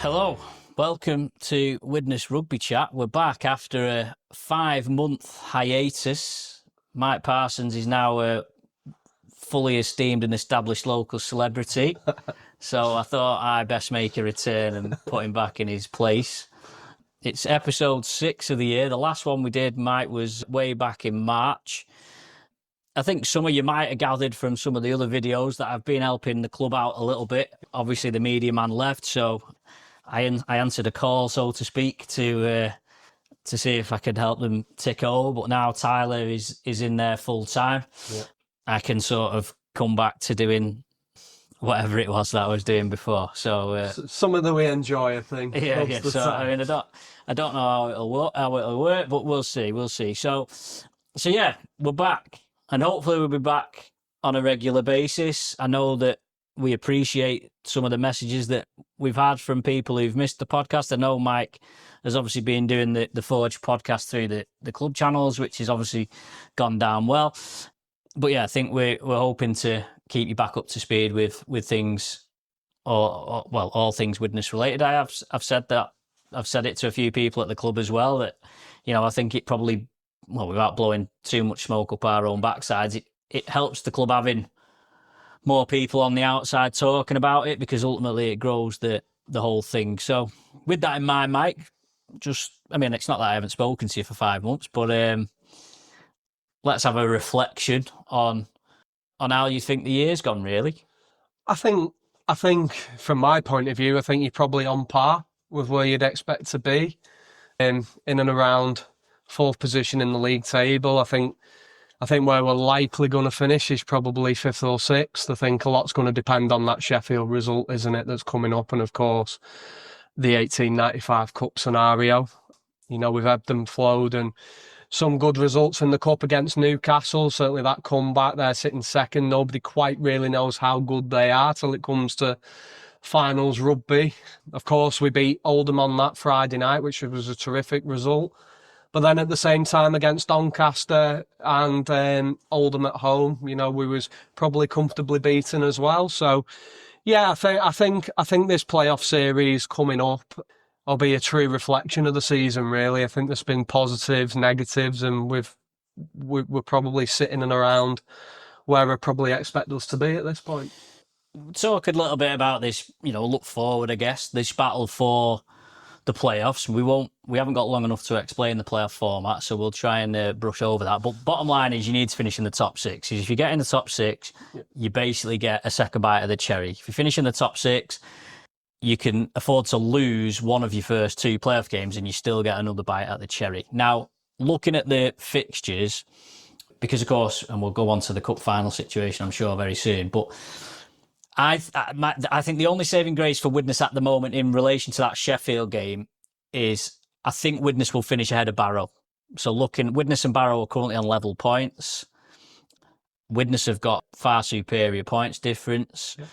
Hello, welcome to Widnes Rugby Chat. We're back after a 5-month hiatus. Mike Parsons is now a fully esteemed and established local celebrity. So I thought I'd best make a return and put him back in his place. It's episode 6 of the year. The last one we did, Mike, was way back in March. I think some of you might have gathered from some of the other videos that I've been helping the club out a little bit. Obviously, the media man left, so I answered a call, so to speak, to see if I could help them tick over. But now Tyler is in there full time. Yeah. I can sort of come back to doing whatever it was that I was doing before. So something that we enjoy, I think. Yeah. So I mean, I don't know how it'll work, but we'll see. So yeah, we're back, and hopefully we'll be back on a regular basis. I know that we appreciate some of the messages that we've had from people who've missed the podcast. I know Mike has obviously been doing the Forge podcast through the club channels, which has obviously gone down well. But yeah, I think we're hoping to keep you back up to speed with things, all things Widnes related. I've said that. I've said it to a few people at the club as well that, I think it probably, without blowing too much smoke up our own backsides, it helps the club having more people on the outside talking about it, because ultimately it grows the whole thing. So with that in mind, Mike, it's not that I haven't spoken to you for 5 months, but let's have a reflection on how you think the year's gone, really. I think from my point of view, I think you're probably on par with where you'd expect to be, in and around 4th position in the league table. I think where we're likely going to finish is probably 5th or 6th. I think a lot's going to depend on that Sheffield result, isn't it, that's coming up, and of course the 1895 Cup scenario. We've ebbed and flowed, and some good results in the Cup against Newcastle. Certainly that comeback, they're sitting second. Nobody quite really knows how good they are till it comes to finals rugby. Of course, we beat Oldham on that Friday night, which was a terrific result. But then at the same time against Doncaster and Oldham at home, we was probably comfortably beaten as well. So, yeah, I think this playoff series coming up will be a true reflection of the season, really. I think there's been positives, negatives, and we're probably sitting and around where I probably expect us to be at this point. Talk a little bit about this, look forward, I guess, this battle for the playoffs. We haven't got long enough to explain the playoff format, so we'll try and brush over that. But bottom line is you need to finish in the top 6. If you get in the top 6, you basically get a second bite of the cherry. If you finish in the top 6, you can afford to lose one of your first 2 playoff games and you still get another bite at the cherry. Now, looking at the fixtures, because of course, and we'll go on to the cup final situation, I'm sure, very soon, but I think the only saving grace for Widnes at the moment in relation to that Sheffield game is I think Widnes will finish ahead of Barrow. So Widnes and Barrow are currently on level points. Widnes have got far superior points difference. Yeah.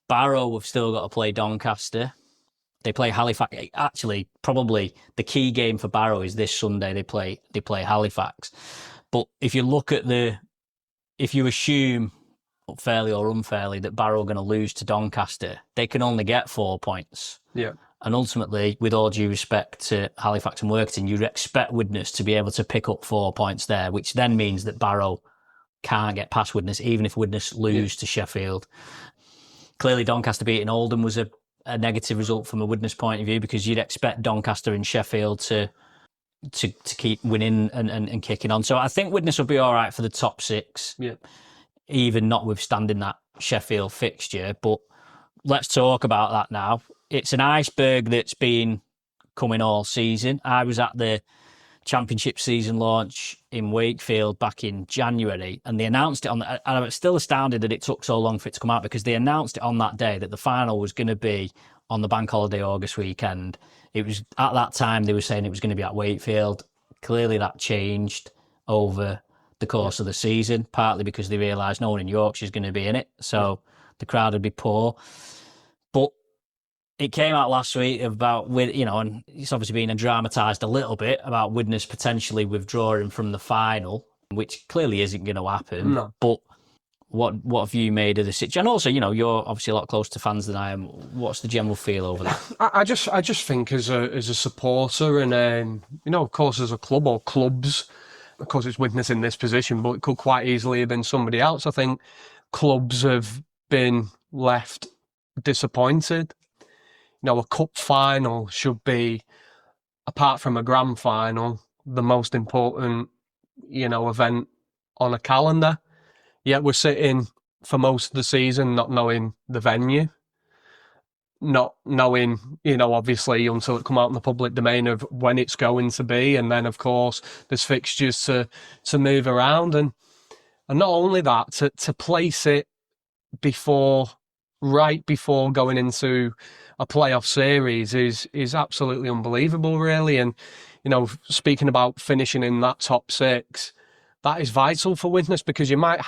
Barrow have still got to play Doncaster. They play Halifax. Actually, probably the key game for Barrow is this Sunday. They play Halifax. But if you look at if you assume, fairly or unfairly, that Barrow are going to lose to Doncaster, they can only get 4 points. Yeah. And ultimately, with all due respect to Halifax and Workington, you'd expect Widnes to be able to pick up 4 points there, which then means that Barrow can't get past Widnes, even if Widnes lose to Sheffield. Clearly, Doncaster beating Oldham was a negative result from a Widnes point of view, because you'd expect Doncaster and Sheffield to keep winning and kicking on. So I think Widnes will be all right for the top 6, even notwithstanding that Sheffield fixture. But let's talk about that now. It's an iceberg that's been coming all season. I was at the Championship season launch in Wakefield back in January, and they announced it and I'm still astounded that it took so long for it to come out, because they announced it on that day that the final was going to be on the bank holiday August weekend. It was at that time they were saying it was going to be at Wakefield. Clearly that changed over the course of the season, partly because they realised no one in Yorkshire is going to be in it, so the crowd would be poor. But it came out last week about, and it's obviously been dramatised a little bit about Widnes potentially withdrawing from the final, which clearly isn't going to happen. No. But What have you made of the situation? And also, you're obviously a lot closer to fans than I am. What's the general feel over that? I just think as a supporter and of course as a club or clubs, of course it's Widnes in this position, but it could quite easily have been somebody else. I think clubs have been left disappointed. A cup final should be, apart from a grand final, the most important, event on a calendar. Yet we're sitting for most of the season not knowing the venue, not knowing, obviously until it come out in the public domain of when it's going to be. And then, of course, there's fixtures to move around. And not only that, to place it right before going into a playoff series is absolutely unbelievable, really. And, speaking about finishing in that top 6, that is vital for Widnes, because that might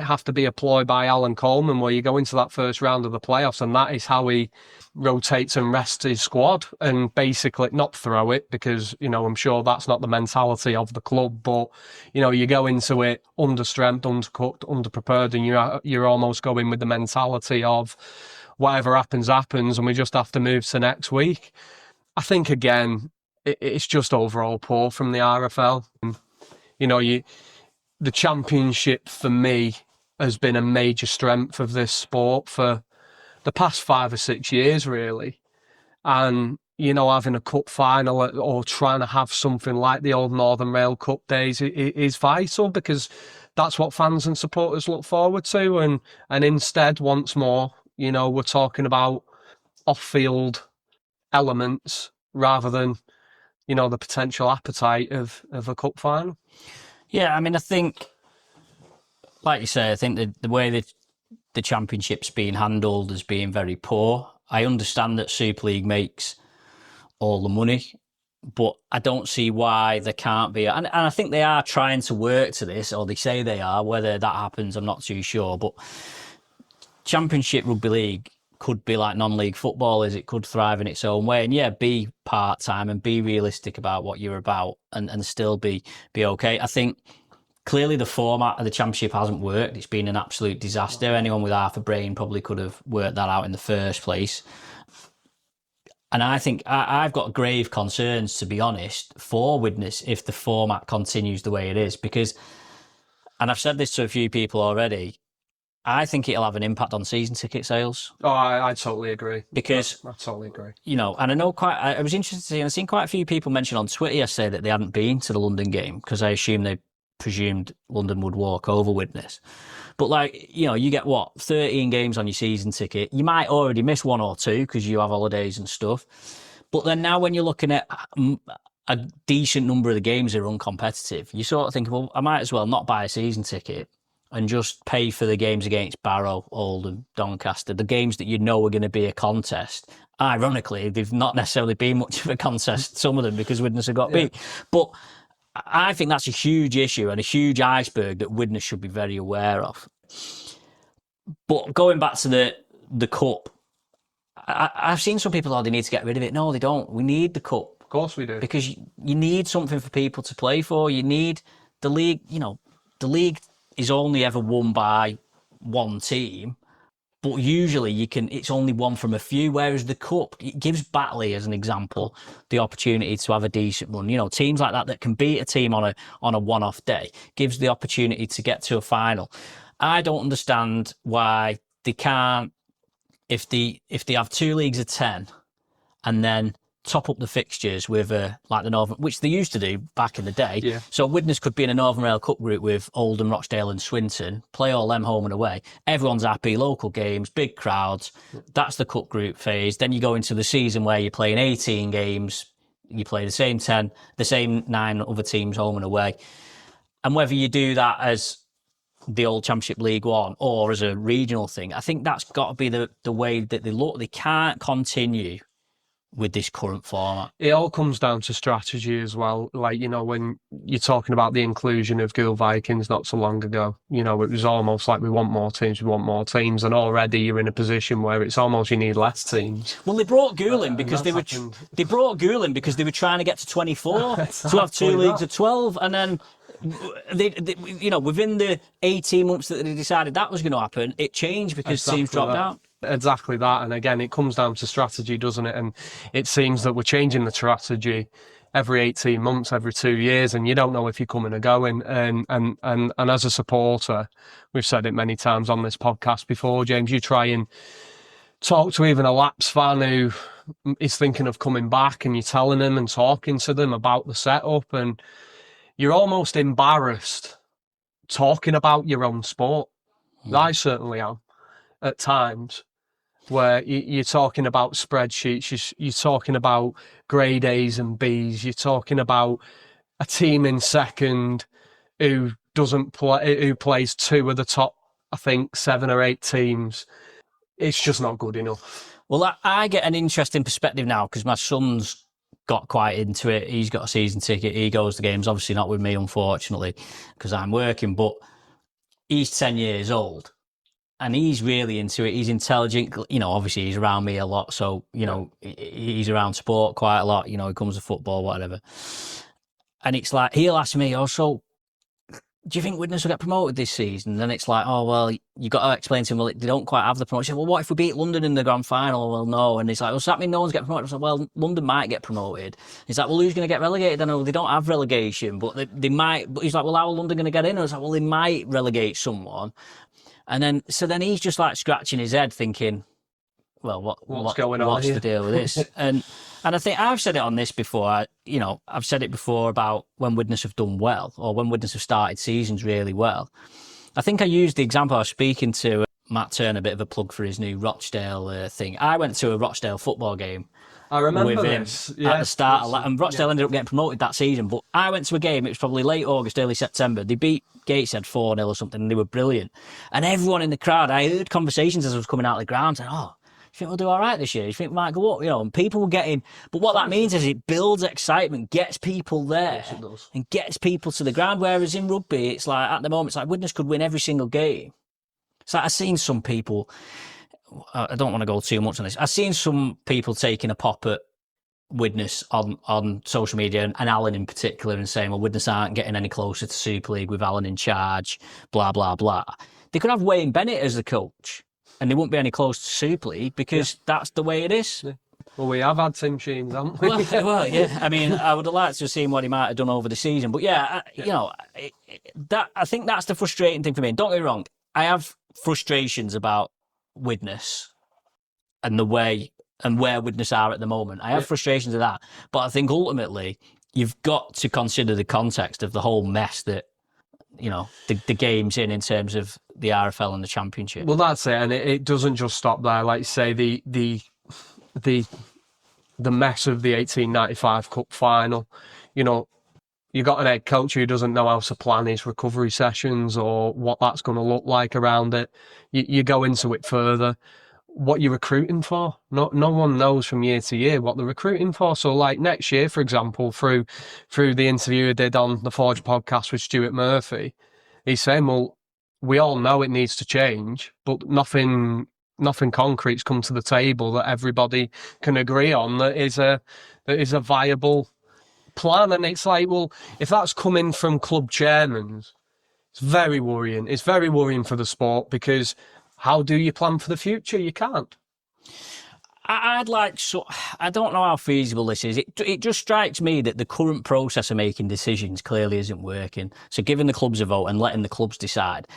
have to be a ploy by Alan Coleman, where you go into that first round of the playoffs and that is how he rotates and rests his squad, and basically not throw it, because, I'm sure that's not the mentality of the club, but, you go into it under strength, undercooked, underprepared, and you're almost going with the mentality of whatever happens, and we just have to move to next week. I think, again, it's just overall poor from the RFL. The championship for me has been a major strength of this sport for the past 5 or 6 years, really. And, having a cup final or trying to have something like the old Northern Rail Cup days is vital, because that's what fans and supporters look forward to. And instead, once more, we're talking about off-field elements rather than, the potential appetite of a cup final. Yeah, I mean, I think, like you say, I think the way that the championship's being handled as being very poor. I understand that Super League makes all the money, but I don't see why there can't be. And I think they are trying to work to this, or they say they are. Whether that happens, I'm not too sure. But Championship Rugby League could be like non-league football, is it could thrive in its own way, and be part-time and be realistic about what you're about, and still be okay. I think clearly the format of the championship hasn't worked. It's been an absolute disaster. Anyone with half a brain probably could have worked that out in the first place. And I think I've got grave concerns, to be honest, for Widnes if the format continues the way it is, because, and I've said this to a few people already, I think it'll have an impact on season ticket sales. Oh, I totally agree. Because I totally agree. And I know I was interested to see, and I've seen quite a few people mention on Twitter yesterday that they hadn't been to the London game, because I assumed they presumed London would walk over Widnes. But you get 13 games on your season ticket. You might already miss 1 or 2 because you have holidays and stuff. But then now when you're looking at a decent number of the games that are uncompetitive, you sort of think, well, I might as well not buy a season ticket and just pay for the games against Barrow, Oldham, Doncaster, the games that are going to be a contest. Ironically, they've not necessarily been much of a contest, some of them, because Widnes have got beat. But I think that's a huge issue and a huge iceberg that Widnes should be very aware of. But going back to the cup, I've seen some people, they need to get rid of it. No, they don't. We need the cup. Of course we do. Because you need something for people to play for. You need the league. The league is only ever won by one team, but usually it's only one from a few, whereas the cup, it gives Batley, as an example, the opportunity to have a decent run. Teams like that can beat a team on a one-off day, gives the opportunity to get to a final. I don't understand why they can't, if they have 2 leagues of 10 and then top up the fixtures with like the Northern, which they used to do back in the day. Yeah. So Widnes could be in a Northern Rail Cup group with Oldham, Rochdale and Swinton, play all them home and away. Everyone's happy, local games, big crowds. That's the cup group phase. Then you go into the season where you're playing 18 games, you play the same 9 other teams home and away. And whether you do that as the old Championship League One or as a regional thing, I think that's got to be the way that they look. They can't continue with this current format. It all comes down to strategy as well. When you're talking about the inclusion of Gould Vikings not so long ago, it was almost like we want more teams, and already you're in a position where it's almost you need less teams. Well, they brought Gould in because they were trying to get to 24 to have 2 leagues of 12, and then within the 18 months that they decided that was going to happen, it changed because teams dropped out. Exactly that. And again, it comes down to strategy, doesn't it? And it seems that we're changing the strategy every 18 months, every 2 years, and you don't know if you're coming or going. And as a supporter, we've said it many times on this podcast before, James, you try and talk to even a Laps fan who is thinking of coming back, and you're telling them and talking to them about the setup, and you're almost embarrassed talking about your own sport. I certainly am at times, where you're talking about spreadsheets, you're talking about grade A's and B's, you're talking about a team in second who plays two of the top, I think, 7 or 8 teams. It's just not good enough. Well, I get an interesting perspective now because my son's got quite into it. He's got a season ticket. He goes to games, obviously not with me, unfortunately, because I'm working, but he's 10 years old. And he's really into it. He's intelligent. Obviously he's around me a lot. So, he's around sport quite a lot. He comes to football, whatever. And it's like, he'll ask me, so do you think Widnes will get promoted this season? And then it's like, well, you got to explain to him, well, they don't quite have the promotion. Well, what if we beat London in the grand final? Well, no. And it's like, does that mean no one's getting promoted? I said, well, London might get promoted. He's like, well, who's going to get relegated? I know they don't have relegation, but they might. But he's like, well, how are London going to get in? I was like, well, they might relegate someone. And then he's just like scratching his head thinking, well, what's going on? What's the deal with this? and I think I've said it on this before. I've said it before about when Widnes have done well, or when Widnes have started seasons really well. I think I used the example. I was speaking to Matt Turner, a bit of a plug for his new Rochdale thing. I went to a Rochdale football game. I remember with him this. at the start, and Rochdale ended up getting promoted that season. But I went to a game, it was probably late August, early September. They beat Gateshead 4-0 or something, and they were brilliant. And everyone in the crowd, I heard conversations as I was coming out of the ground saying, you think we'll do all right this year? You think we might go up? And people were getting... But what that means is it builds excitement, gets people there, yes, it does. And gets people to the ground. Whereas in rugby, it's like, at the moment, it's like Widnes could win every single game. So I've seen some people... I don't want to go too much on this. I've seen some people taking a pop at Widnes on social media, and Alan in particular, and saying, well, Widnes aren't getting any closer to Super League with Alan in charge, blah, blah, blah. They could have Wayne Bennett as the coach, and they wouldn't be any closer to Super League because that's the way it is. Yeah. Well, we have had Tim Sheens, haven't we? Well, yeah. I mean, I would have liked to have seen what he might have done over the season. But yeah, I think that's the frustrating thing for me. And don't get me wrong, I have frustrations about Widnes and the way and where Widnes are at the moment. I have frustrations of that. But I think ultimately you've got to consider the context of the whole mess that, the game's in terms of the RFL and the Championship. Well, that's it. And it doesn't just stop there. Like you say, the mess of the 1895 Cup final, you got an head coach who doesn't know how to plan his recovery sessions or what that's going to look like around it. You go into it further. What you're recruiting for? No one knows from year to year what they're recruiting for. So, like next year, for example, through the interview I did on the Forge podcast with Stuart Murphy, he's saying, well, we all know it needs to change, but nothing concrete's come to the table that everybody can agree on that is a viable plan. And it's like, well, if that's coming from club chairmen, it's very worrying. It's very worrying for the sport, because how do you plan for the future? You can't. I don't know how feasible this is. It just strikes me that the current process of making decisions clearly isn't working. So giving the clubs a vote and letting the clubs decide,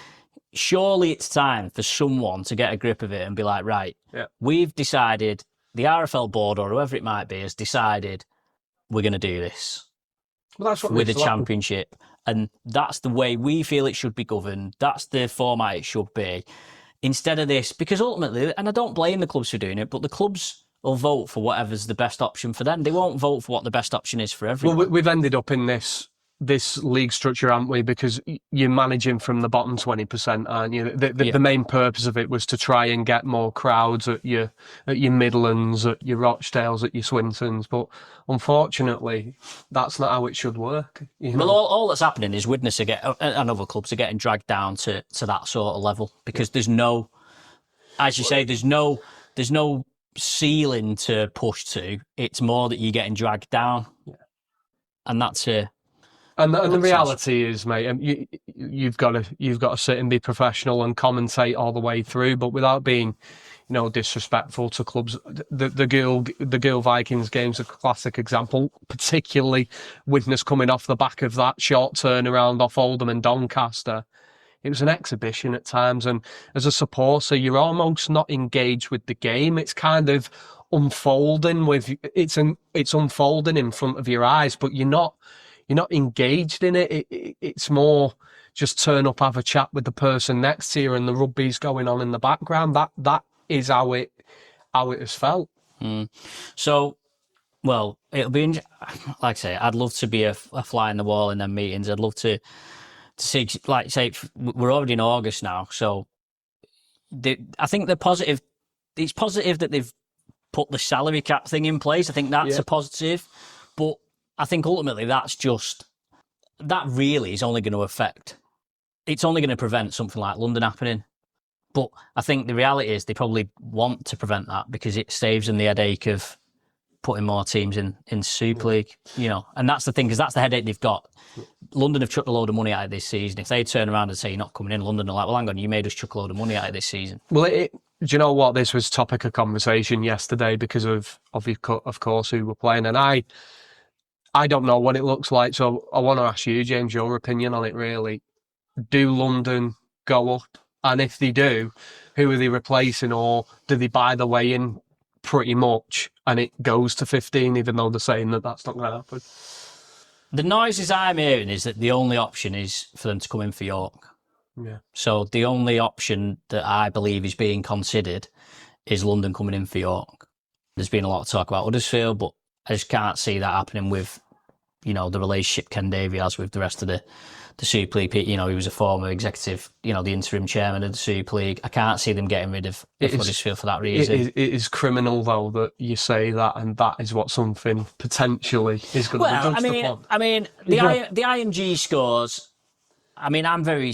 surely it's time for someone to get a grip of it and be like, right, we've decided, the RFL board or whoever it might be has decided we're going to do this with the Championship. And that's the way we feel it should be governed. That's the format it should be. Instead of this, because ultimately, and I don't blame the clubs for doing it, but the clubs will vote for whatever's the best option for them. They won't vote for what the best option is for everyone. Well, we've ended up in this league structure, haven't we? Because you're managing from the bottom 20%, aren't you? The main purpose of it was to try and get more crowds at your Midlands, at your Rochdales, at your Swintons. But unfortunately, that's not how it should work. Well, all that's happening is Widnes and other clubs are getting dragged down to that sort of level, because there's no, as you say, there's no ceiling to push to. It's more that you're getting dragged down, and that's And the reality is, mate, you've got to sit and be professional and commentate all the way through, but without being, disrespectful to clubs. The Girl Vikings game's a classic example, particularly Widnes coming off the back of that short turnaround off Oldham and Doncaster. It was an exhibition at times, and as a supporter, you're almost not engaged with the game. It's kind of unfolding it's unfolding in front of your eyes, but you're not engaged in it. It's more just turn up, have a chat with the person next to you, and the rugby's going on in the background. That is how it has felt. So, well, it'll be like I say, I'd love to be a fly in the wall in them meetings. I'd love to see, like say, we're already in August now, so I think they're positive. It's positive that they've put the salary cap thing in place. I think that's a positive, but I think ultimately that really is only going to affect. It's only going to prevent something like London happening. But I think the reality is they probably want to prevent that because it saves them the headache of putting more teams in Super League, and that's the thing, because that's the headache they've got. London have chucked a load of money out of this season. If they turn around and say you're not coming in, London are like, well, hang on, you made us chuck a load of money out of this season. Well, do you know what? This was topic of conversation yesterday because of course, who were playing, and I don't know what it looks like. So I want to ask you, James, your opinion on it. Really, do London go up? And if they do, who are they replacing, or do they buy the way in pretty much and it goes to 15, even though they're saying that that's not going to happen? The noises I'm hearing is that the only option is for them to come in for York. Yeah. So the only option that I believe is being considered is London coming in for York. There's been a lot of talk about Huddersfield, but I just can't see that happening with, the relationship Ken Davey has with the rest of the Super League. He was a former executive, the interim chairman of the Super League. I can't see them getting rid of Huddersfield for that reason. It is criminal, though, that you say that, and that is what something potentially is going to be judged upon. I mean, the IMG scores. I mean, I'm very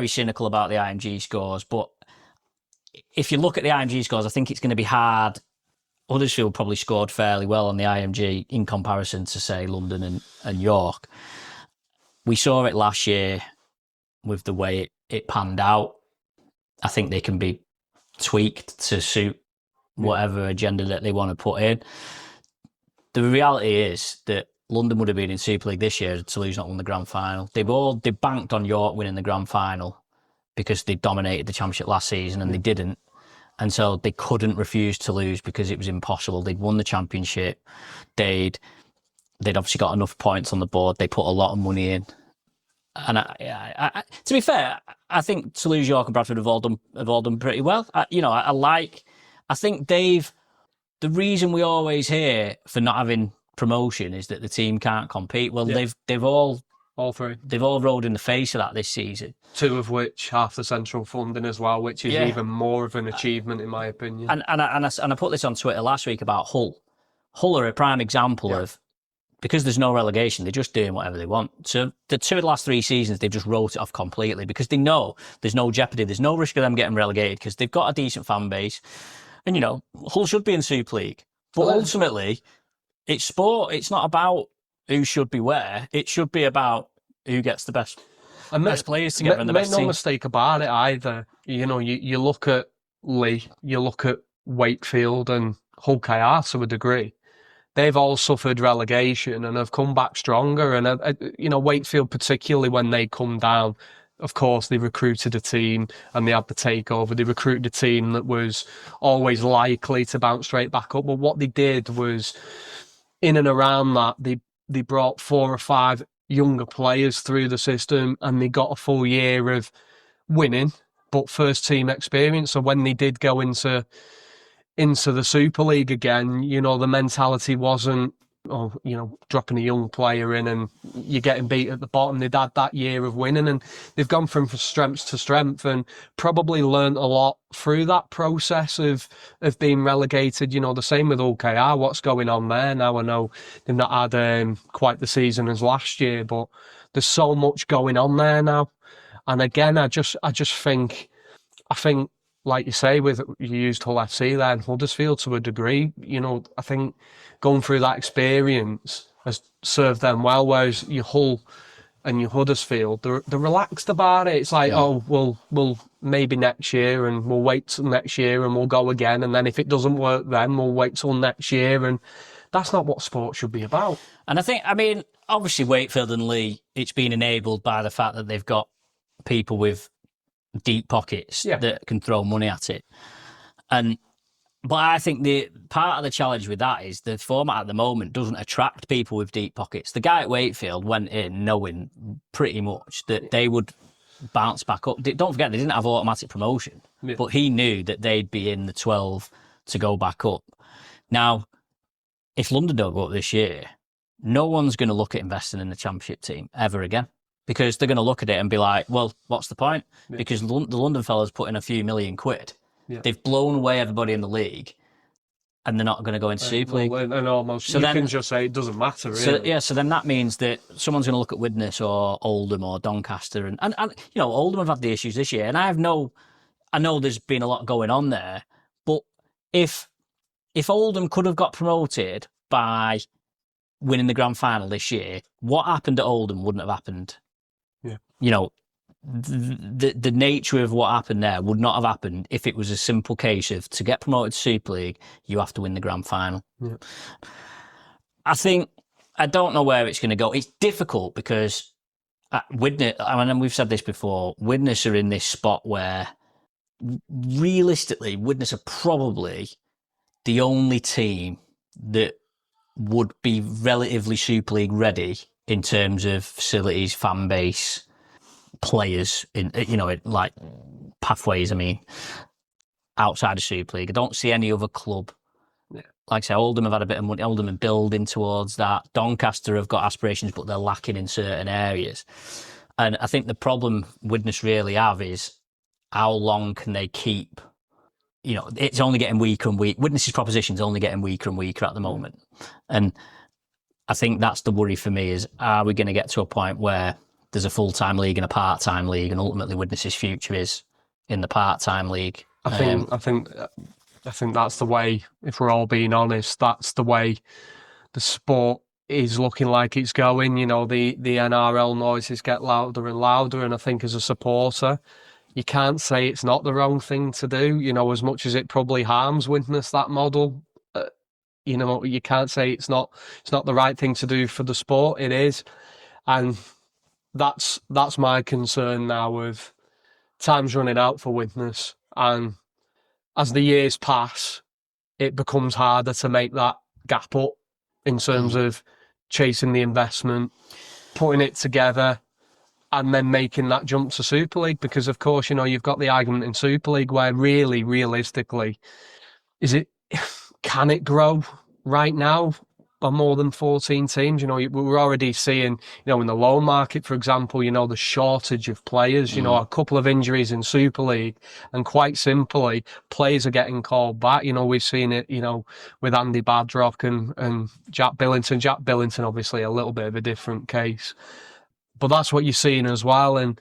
cynical about the IMG scores, but if you look at the IMG scores, I think it's going to be hard. Huddersfield probably scored fairly well on the IMG in comparison to, say, London and York. We saw it last year with the way it panned out. I think they can be tweaked to suit whatever agenda that they want to put in. The reality is that London would have been in Super League this year. Toulouse not won the grand final. They banked on York winning the grand final because they dominated the championship last season, and they didn't. And so they couldn't refuse to lose because it was impossible. They'd won the championship. They'd obviously got enough points on the board. They put a lot of money in. And I, to be fair, I think Toulouse, York, and Bradford have all done pretty well. I think the reason we always hear for not having promotion is that the team can't compete. Well, they've all three. They've all rolled in the face of that this season. Two of which half the central funding as well, which is even more of an achievement in my opinion. And I put this on Twitter last week about Hull. Hull are a prime example of, because there's no relegation, they're just doing whatever they want. So the two of the last 3 seasons, they've just wrote it off completely because they know there's no jeopardy, there's no risk of them getting relegated because they've got a decent fan base. And, Hull should be in Super League. But ultimately, it's sport. It's not about who should be where. It should be about who gets the best players together and the best team. Make no mistake about it either. You look at Lee, you look at Wakefield and Hull KR to a degree. They've all suffered relegation and have come back stronger. And, Wakefield, particularly when they come down, of course, they recruited a team and they had the takeover. They recruited a team that was always likely to bounce straight back up. But what they did was, in and around that, they brought 4 or 5 younger players through the system and they got a full year of winning, but first team experience. So when they did go into the Super League again, the mentality wasn't, dropping a young player in and you're getting beat at the bottom. They'd had that year of winning and they've gone from strength to strength and probably learnt a lot through that process of being relegated. The same with OKR, what's going on there now. I know they've not had quite the season as last year, but there's so much going on there now. And again, I just think, like you say, you used Hull FC there and Huddersfield to a degree, I think going through that experience has served them well, whereas your Hull and your Huddersfield, they're relaxed about it. It's like, oh, we'll maybe next year, and we'll wait till next year, and we'll go again, and then if it doesn't work, then we'll wait till next year, and that's not what sport should be about. And I mean, obviously Wakefield and Leigh, it's been enabled by the fact that they've got people with deep pockets that can throw money at it. But I think the part of the challenge with that is the format at the moment doesn't attract people with deep pockets. The guy at Wakefield went in knowing pretty much that they would bounce back up. Don't forget, they didn't have automatic promotion, but he knew that they'd be in the 12 to go back up. Now, if London don't go up this year, no one's going to look at investing in the Championship team ever again, because they're going to look at it and be like, well, what's the point? Because the London fellas put in a few million quid. They've blown away everybody in the league, and they're not going to go into Super League. And almost, so you can just say it doesn't matter, really. So then that means that someone's going to look at Widnes or Oldham or Doncaster, and you know, Oldham have had the issues this year, and I know there's been a lot going on there, but if Oldham could have got promoted by winning the grand final this year, what happened at Oldham wouldn't have happened. Yeah. You know, the nature of what happened there would not have happened if it was a simple case of, to get promoted to Super League, you have to win the grand final. Yeah. I don't know where it's going to go. It's difficult because Widnes, I mean, we've said this before, Widnes are in this spot where realistically, Widnes are probably the only team that would be relatively Super League ready in terms of facilities, fan base, players, in, you know, like pathways. I mean, outside of Super League, I don't see any other club. Like I say, Oldham have had a bit of money. Oldham are building towards that. Doncaster have got aspirations, but they're lacking in certain areas. And I think the problem Widnes really have is, how long can they keep? You know, it's only getting weaker and weaker. Widnes's proposition is only getting weaker and weaker at the moment. And I think that's the worry for me, is, are we going to get to a point where there's a full-time league and a part-time league, and ultimately Widnes's future is in the part-time league? I think that's the way, if we're all being honest, that's the way the sport is looking like it's going. You know, the NRL noises get louder and louder, and I think as a supporter, you can't say it's not the wrong thing to do. You know, as much as it probably harms Widnes, that model, you know, you can't say it's not the right thing to do for the sport. It is. And that's my concern now. With time's running out for Widnes, and as the years pass, it becomes harder to make that gap up in terms of chasing the investment, putting it together, and then making that jump to Super League. Because, of course, you know, you've got the argument in Super League where really, realistically, can it grow right now by more than 14 teams? You know, we're already seeing, you know, in the loan market, for example, you know, the shortage of players, you know, a couple of injuries in Super League, and quite simply, players are getting called back. You know, we've seen it, you know, with Andy Badrock and Jack Billington. Jack Billington, obviously, a little bit of a different case. But that's what you're seeing as well. And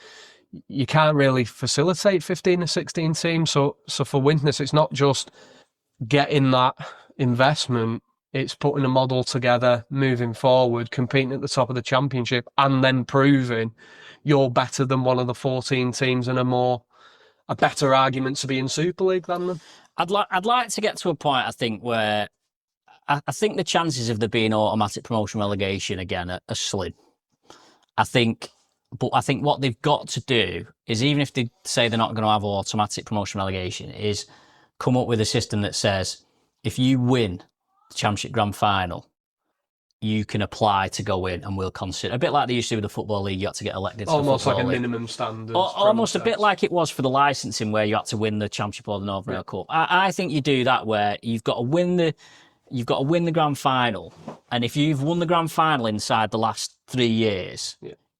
you can't really facilitate 15 or 16 teams. So for Widnes, it's not just getting that investment, it's putting a model together, moving forward, competing at the top of the Championship, and then proving you're better than one of the 14 teams and a better argument to be in Super League than them. I'd like to get to a point, I think, where I think the chances of there being automatic promotion relegation again are slim. I think what they've got to do is, even if they say they're not going to have automatic promotion relegation, is come up with a system that says, if you win the Championship Grand Final, you can apply to go in, and we'll consider, a bit like they used to do with the Football League. You had to get elected to almost the like a League. minimum standard, almost a bit like it was for the licensing, where you had to win the Championship or the Northern Rail Cup. I think you do that, where you've got to win the Grand Final, and if you've won the Grand Final inside the last 3 years,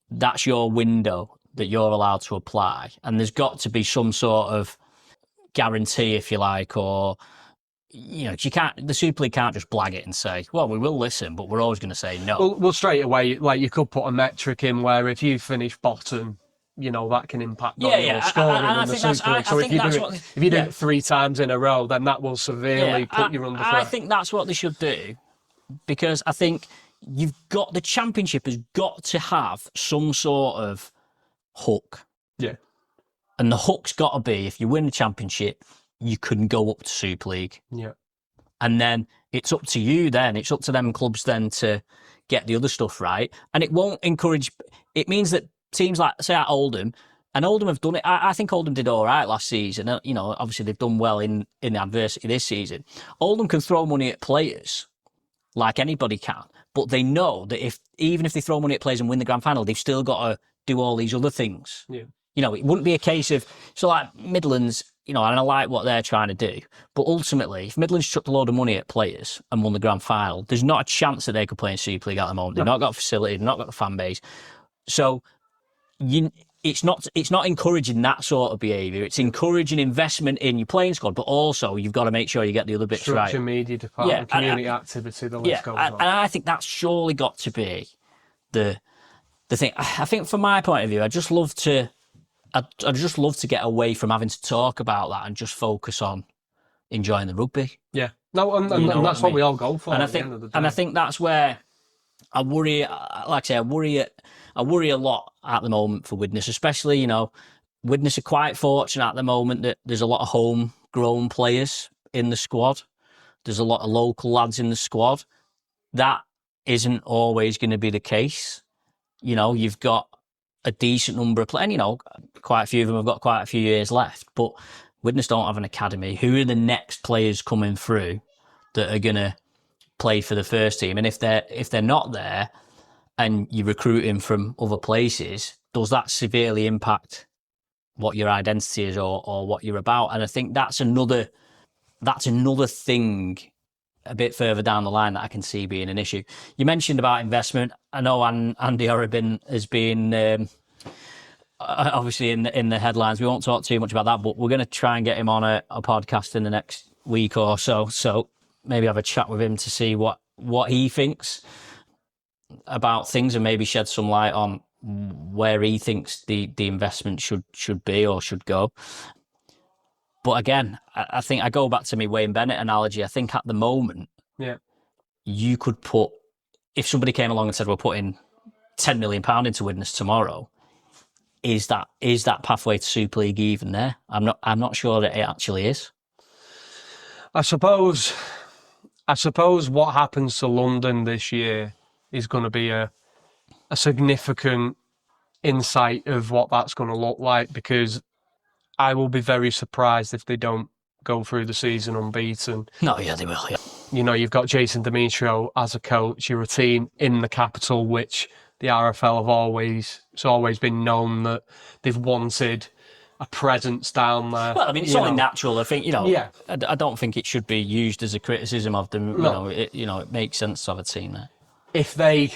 that's your window that you're allowed to apply. And there's got to be some sort of guarantee, if you like, or, you know, the Super League can't just blag it and say, well, we will listen, but we're always going to say no. Well, straight away, like, you could put a metric in where if you finish bottom, you know, that can impact on your scoring in the Super League. So if you do it 3 times in a row, then that will severely put you under threat. I think that's what they should do, because I think the Championship has got to have some sort of hook. Yeah. And the hook's got to be, if you win the Championship, you can go up to Super League. Yeah. And then it's up to you then. It's up to them clubs then to get the other stuff right. And it won't encourage... It means that teams like, say, at Oldham, and Oldham have done it. I think Oldham did all right last season. You know, obviously they've done well in the adversity this season. Oldham can throw money at players like anybody can, but they know that even if they throw money at players and win the grand final, they've still got to do all these other things. Yeah. You know, it wouldn't be a case of, so like Midlands, you know, and I like what they're trying to do, but ultimately, if Midlands chucked a load of money at players and won the grand final, there's not a chance that they could play in Super League at the moment. They've not got a facility, they've not got the fan base. So it's not encouraging that sort of behaviour. It's encouraging investment in your playing squad, but also you've got to make sure you get the other bits right. Structure, media department, community activity, the list goes on. And I think that's surely got to be the thing. I think from my point of view, I'd just love to get away from having to talk about that and just focus on enjoying the rugby. Yeah. No, and that's what we all go for at the end of the day. And I think that's where I worry, like I say, I worry a lot at the moment for Widnes, especially, you know, Widnes are quite fortunate at the moment that there's a lot of homegrown players in the squad. There's a lot of local lads in the squad. That isn't always going to be the case. You know, you've got a decent number of players, and, you know, quite a few of them have got quite a few years left, but Widnes don't have an academy. Who are the next players coming through that are going to play for the first team? And if they're not there and you're recruiting from other places, does that severely impact what your identity is or what you're about? And I think that's another thing a bit further down the line that I can see being an issue. You mentioned about investment. I know Andy Orabin has been obviously in the headlines. We won't talk too much about that, but we're going to try and get him on a podcast in the next week or so. So maybe have a chat with him to see what he thinks about things and maybe shed some light on where he thinks the investment should be or should go. But again, I think I go back to my Wayne Bennett analogy. I think at the moment, you could put, if somebody came along and said, we're putting £10 million into Widnes tomorrow, is that pathway to Super League even there? I'm not sure that it actually is. I suppose what happens to London this year is going to be a significant insight of what that's going to look like, because I will be very surprised if they don't go through the season unbeaten. No, yeah, they will, yeah. You know, you've got Jason Demetrio as a coach, you're a team in the capital, which the RFL it's always been known that they've wanted a presence down there. Well, I mean, it's only natural. I think, you know, yeah. I don't think it should be used as a criticism of them. No. You know, it makes sense to have a team there. If they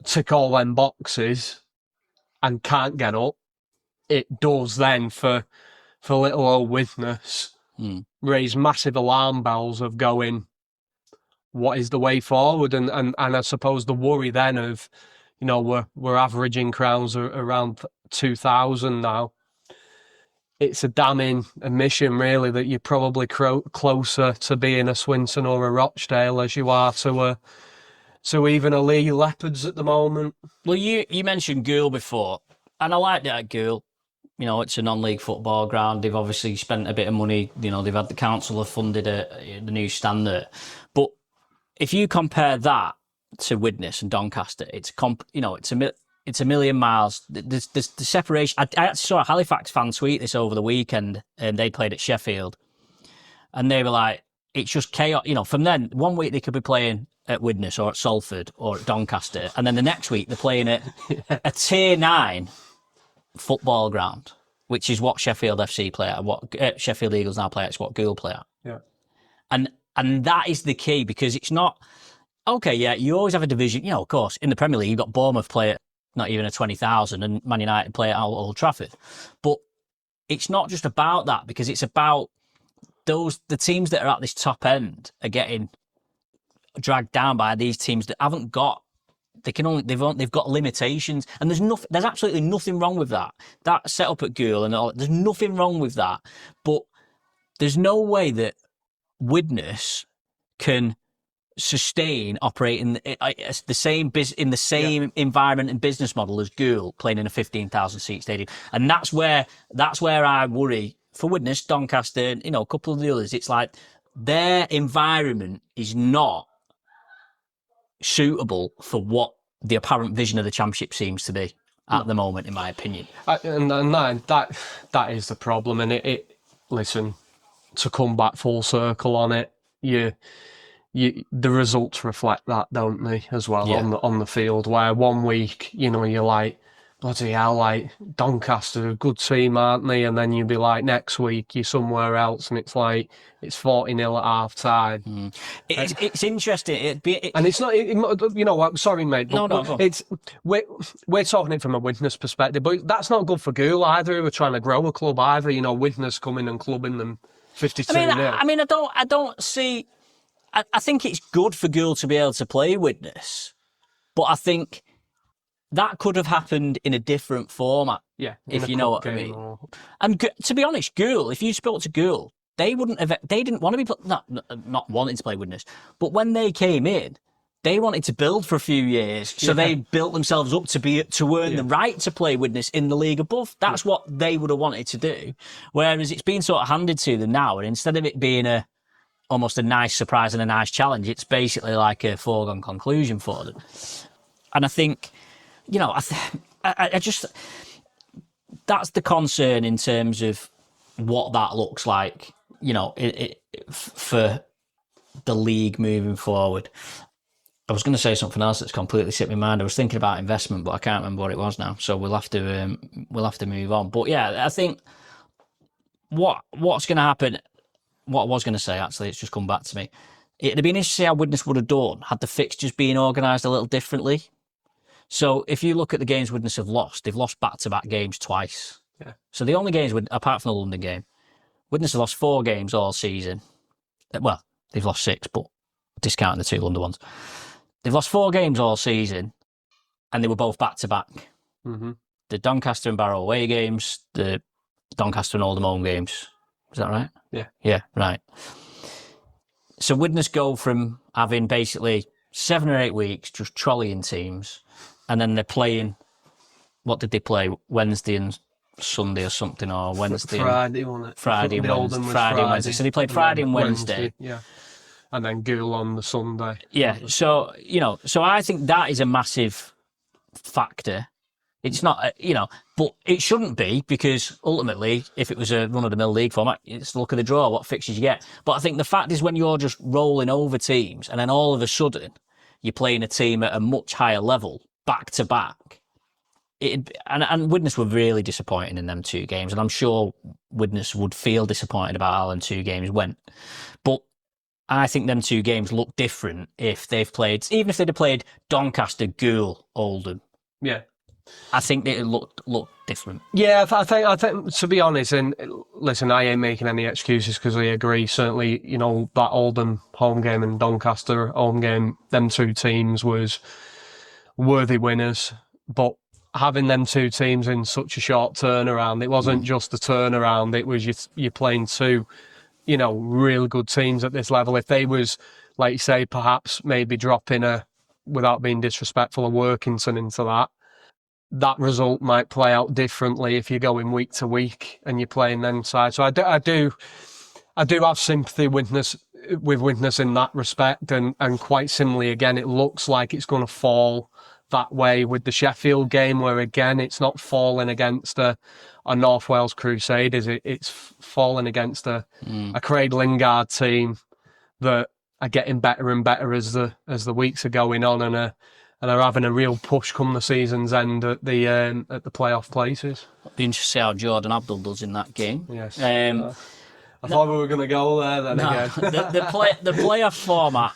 tick all them boxes and can't get up, it does then for little old Widnes raise massive alarm bells of going, what is the way forward? And I suppose the worry then of, you know, we're averaging crowns around 2,000 now. It's a damning admission, really, that you're probably closer to being a Swinton or a Rochdale as you are to even a Lee Leopards at the moment. Well, you mentioned Goole before, and I like that at Goole. You know, it's a non-league football ground. They've obviously spent a bit of money. You know, they've had the council have funded the new stand there. But if you compare that to Widnes and Doncaster, it's a million miles. There's the separation. I actually saw a Halifax fan tweet this over the weekend, and they played at Sheffield, and they were like, it's just chaos. You know, from then, one week they could be playing at Widnes or at Salford or at Doncaster, and then the next week they're playing at a Tier 9 football ground, which is what Sheffield FC play at, what Sheffield Eagles now play at, it's what Goole play at. Yeah. And that is the key, because it's not, okay, yeah, you always have a division, you know, of course, in the Premier League, you've got Bournemouth play at not even a 20,000 and Man United play at Old Trafford. But it's not just about that, because it's about the teams that are at this top end are getting dragged down by these teams that haven't got, they've got limitations, and there's absolutely nothing wrong with that. That set up at Goole and all, there's nothing wrong with that. But there's no way that Widnes can sustain operating the same in the same environment and business model as Gould playing in a 15,000 seat stadium. And that's where I worry for Widnes, Doncaster, a couple of the others. It's like their environment is not suitable for what the apparent vision of the Championship seems to be at the moment, in my opinion. And that is the problem. And it listen, to come back full circle on it, the results reflect that, don't they, as well, on the field, where 1 week, you're like, bloody hell, like, Doncaster, a good team, aren't they? And then you'd be like, next week, you're somewhere else, and it's like, it's 40-0 at half time. It's interesting. And it's not, sorry, mate, but no. we're talking it from a Widnes perspective, but that's not good for Gould either, who are trying to grow a club either, Widnes coming and clubbing them 52-0. I don't see... I think it's good for Gould to be able to play Widnes, but I think that could have happened in a different format. Yeah, if you know what I mean. And to be honest, Gould, if you spoke to Gould, they didn't want to be not wanting to play Widnes, but when they came in, they wanted to build for a few years, so they built themselves up to earn the right to play Widnes in the league above. That's what they would have wanted to do. Whereas it's been sort of handed to them now, and instead of it being almost a nice surprise and a nice challenge, it's basically like a foregone conclusion for them. And I think, I just, that's the concern in terms of what that looks like, for the league moving forward. I was going to say something else that's completely slipped my mind. I was thinking about investment, but I can't remember what it was now. So we'll have to move on. But yeah, I think what's going to happen. What I was going to say, actually, it's just come back to me. It'd have been interesting to see how Widnes would have done had the fixtures been organised a little differently. So if you look at the games Widnes have lost, they've lost back-to-back games twice. Yeah. So the only games, apart from the London game, Widnes have lost 4 games all season. Well, they've lost 6, but discounting the 2 London ones. They've lost 4 games all season, and they were both back-to-back. Mm-hmm. The Doncaster and Barrow away games, the Doncaster and Oldham home games. Is that right? Yeah. Yeah, right. So Widnes go from having basically 7 or 8 weeks just trolleying teams, and then they're playing, what did they play? Wednesday and Sunday or something, or Wednesday Friday, wasn't it? Friday and Wednesday. So they played Friday and Wednesday. Yeah. And then Gould on the Sunday. Yeah. So, so I think that is a massive factor. It's not, but it shouldn't be, because ultimately, if it was a run-of-the-mill league format, it's the luck of the draw, what fixtures you get. But I think the fact is when you're just rolling over teams and then all of a sudden you're playing a team at a much higher level, back-to-back, and Widnes were really disappointing in them 2 games, and I'm sure Widnes would feel disappointed about how them 2 games went. But I think them 2 games look different if they've played, even if they'd have played Doncaster, Gould, Oldham. Yeah. I think it look different. Yeah, I think to be honest, and listen, I ain't making any excuses because I agree. Certainly, that Oldham home game and Doncaster home game, them 2 teams was worthy winners. But having them 2 teams in such a short turnaround, it wasn't just a turnaround. It was you're playing 2, real good teams at this level. If they was, like you say, perhaps maybe dropping without being disrespectful, a Workington into that result might play out differently if you're going week to week and you're playing them side. So I do have sympathy with Widnes in that respect, and quite similarly, again, it looks like it's going to fall that way with the Sheffield game, where again it's not falling against a North Wales Crusaders, it's falling against a Craig Lingard team that are getting better and better as the weeks are going on, and are having a real push come the season's end at the playoff places. Be interesting to see how Jordan Abdul does in that game. Yes. I thought we were going to go there then again. the playoff format.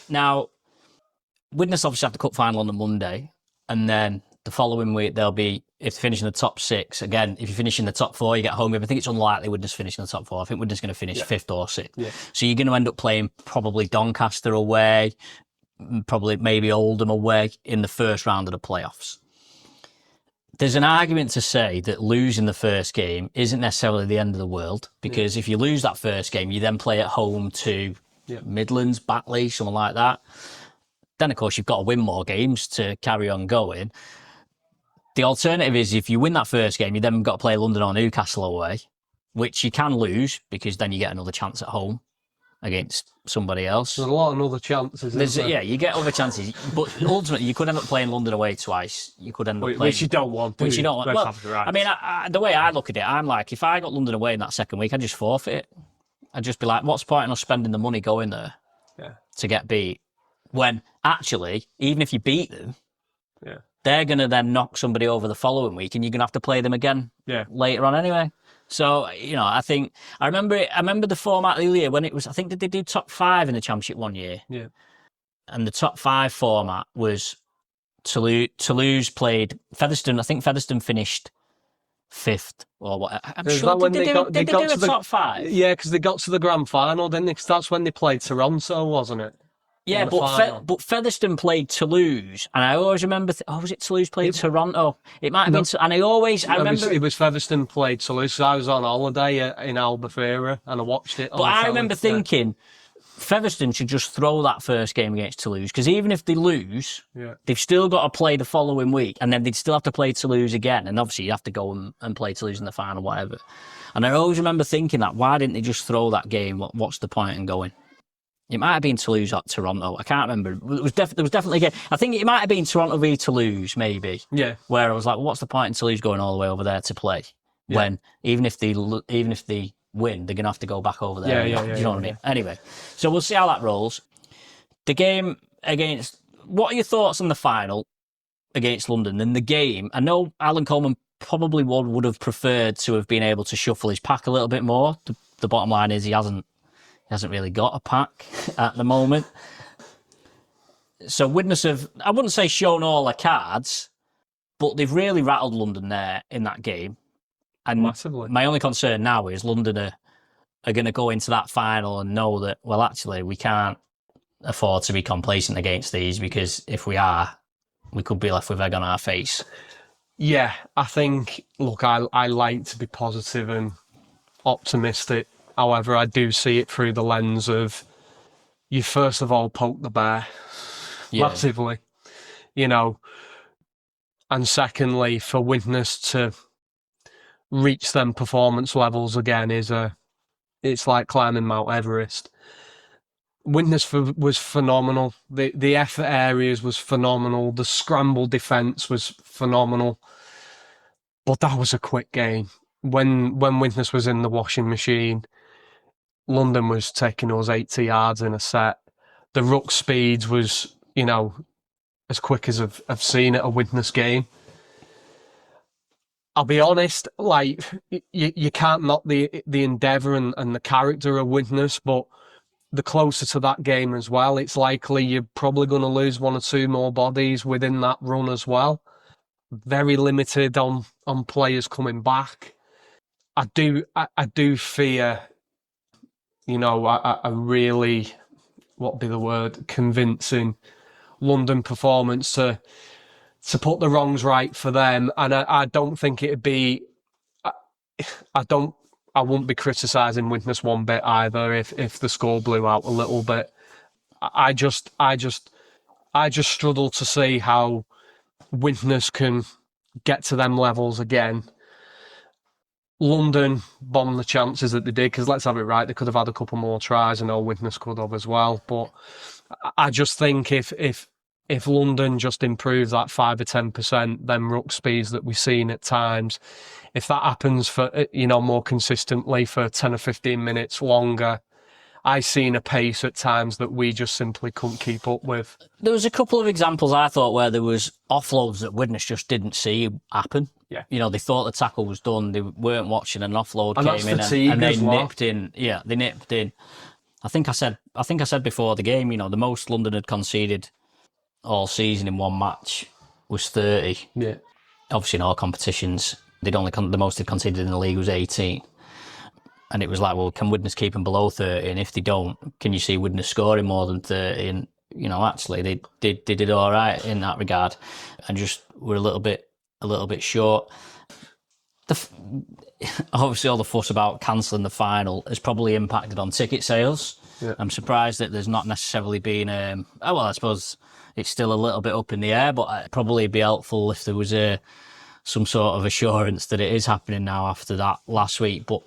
Now, Widnes obviously have the cup final on the Monday, and then the following week they'll be, if they finish in the top 6, again, if you finish in the top 4, you get home game. I think it's unlikely Widnes finish in the top 4. I think Widnes going to finish 5th or 6th. Yeah. So you're going to end up playing probably Doncaster away, probably maybe Oldham away in the first round of the playoffs. There's an argument to say that losing the first game isn't necessarily the end of the world, because if you lose that first game, you then play at home to Midlands, Batley, something like that. Then, of course, you've got to win more games to carry on going. The alternative is if you win that first game, you then got to play London or Newcastle away, which you can lose because then you get another chance at home against somebody else. There's a lot of other chances, isn't there? Yeah, you get other chances. But ultimately, you could end up playing London away twice. You could end up playing... Which you don't want, do Which you don't want. Well, right. I mean, the way I look at it, I'm like, if I got London away in that second week, I'd just forfeit it. I'd just be like, what's the point in us spending the money going there to get beat? When, actually, even if you beat them, they're going to then knock somebody over the following week and you're going to have to play them again later on anyway. So, I think, I remember the format of the year when it was, I think, did they do top 5 in the Championship one year? Yeah. And the top 5 format was Toulouse played Featherstone. I think Featherstone finished 5th or what. I'm sure did they do a top 5? Yeah, because they got to the grand final, didn't they? 'Cause that's when they played Toronto, wasn't it? Yeah, but Featherstone played Toulouse, and I always remember. Was it Toulouse played Toronto? It might have been. And I remember it was Featherstone played Toulouse. I was on holiday in Albufeira, and I watched it. But I remember thinking Featherstone should just throw that first game against Toulouse, because even if they lose, they've still got to play the following week, and then they'd still have to play Toulouse again, and obviously you have to go and play Toulouse in the final, whatever. And I always remember thinking that, why didn't they just throw that game? What's the point in going? It might have been Toulouse at Toronto. I can't remember. There was definitely a game. I think it might have been Toronto v Toulouse, maybe. Yeah. Where I was like, what's the point in Toulouse going all the way over there to play? When even if they win, they're going to have to go back over there. Do you know what I mean? Anyway, so we'll see how that rolls. The game against... What are your thoughts on the final against London? And the game, I know Alan Coleman probably would have preferred to have been able to shuffle his pack a little bit more. The bottom line is he hasn't really got a pack at the moment. So Widnes have, I wouldn't say shown all their cards, but they've really rattled London there in that game. And massively. My only concern now is London are going to go into that final and know that, well, actually, we can't afford to be complacent against these, because if we are, we could be left with egg on our face. Yeah, I think, look, I like to be positive and optimistic. However, I do see it through the lens of, you first of all poke the bear massively, and secondly, for Widnes to reach them performance levels again it's like climbing Mount Everest. Widnes was phenomenal. The effort areas was phenomenal. The scramble defence was phenomenal. But that was a quick game. When Widnes was in the washing machine, London was taking us 80 yards in a set. The ruck speeds was, as quick as I've seen at a Widnes game. I'll be honest, like, you can't knock the endeavour and the character of Widnes, but the closer to that game as well, it's likely you're probably going to lose 1 or 2 more bodies within that run as well. Very limited on players coming back. I do fear, a really, what would be the word, convincing London performance to put the wrongs right for them. And I don't think it'd be, I wouldn't be criticising Widnes one bit either if the score blew out a little bit. I just struggle to see how Widnes can get to them levels again. London bombed the chances that they did, because let's have it right, they could have had a couple more tries, and Widnes could have as well. But I just think if London just improves that 5 or 10%, them ruck speeds that we've seen at times, if that happens for more consistently for 10 or 15 minutes longer, I've seen a pace at times that we just simply couldn't keep up with. There was a couple of examples, I thought, where there was offloads that Widnes just didn't see happen. Yeah. They thought the tackle was done, they weren't watching, an offload came in and they nipped in. Yeah, they nipped in. I think I said before the game, the most London had conceded all season in one match was 30. Yeah. Obviously in all competitions, the most they'd conceded in the league was 18. And it was like, well, can Widnes keep them below 30? And if they don't, can you see Widnes scoring more than 30? And, actually they did all right in that regard, and just were a little bit short. Obviously all the fuss about cancelling the final has probably impacted on ticket sales. Yeah. I'm surprised that there's not necessarily been. I suppose it's still a little bit up in the air, but it'd probably be helpful if there was some sort of assurance that it is happening now after that last week. But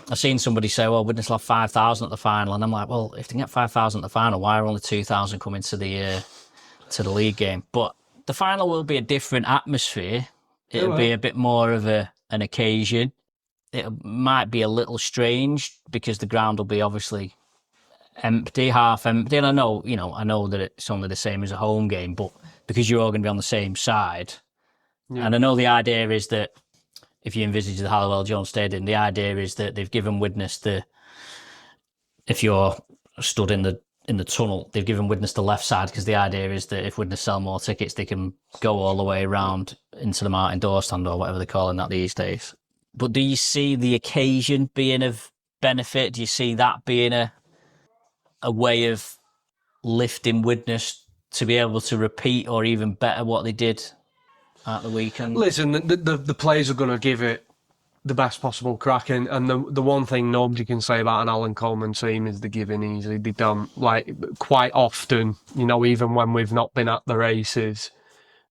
I've seen somebody say, well, Widnes will have 5,000 at the final. And I'm like, well, if they can get 5,000 at the final, why are only 2,000 coming to the league game? But the final will be a different atmosphere. It'll be a bit more of an occasion. It might be a little strange because the ground will be obviously empty, half empty. And I know that it's only the same as a home game, but because you're all going to be on the same side. Yeah. And I know the idea is that if you envisage the Halliwell Jones Stadium, the idea is that they've given Widnes if you're stood in the tunnel, they've given Widnes the left side because the idea is that if Widnes sell more tickets, they can go all the way around into the Martin Door stand or whatever they're calling that these days. But do you see the occasion being of benefit? Do you see that being a way of lifting Widnes to be able to repeat or even better what they did at the weekend? Listen, the players are going to give it the best possible crack, and the one thing nobody can say about an Alan Coleman team is they give in easy. They don't, like, quite often, even when we've not been at the races,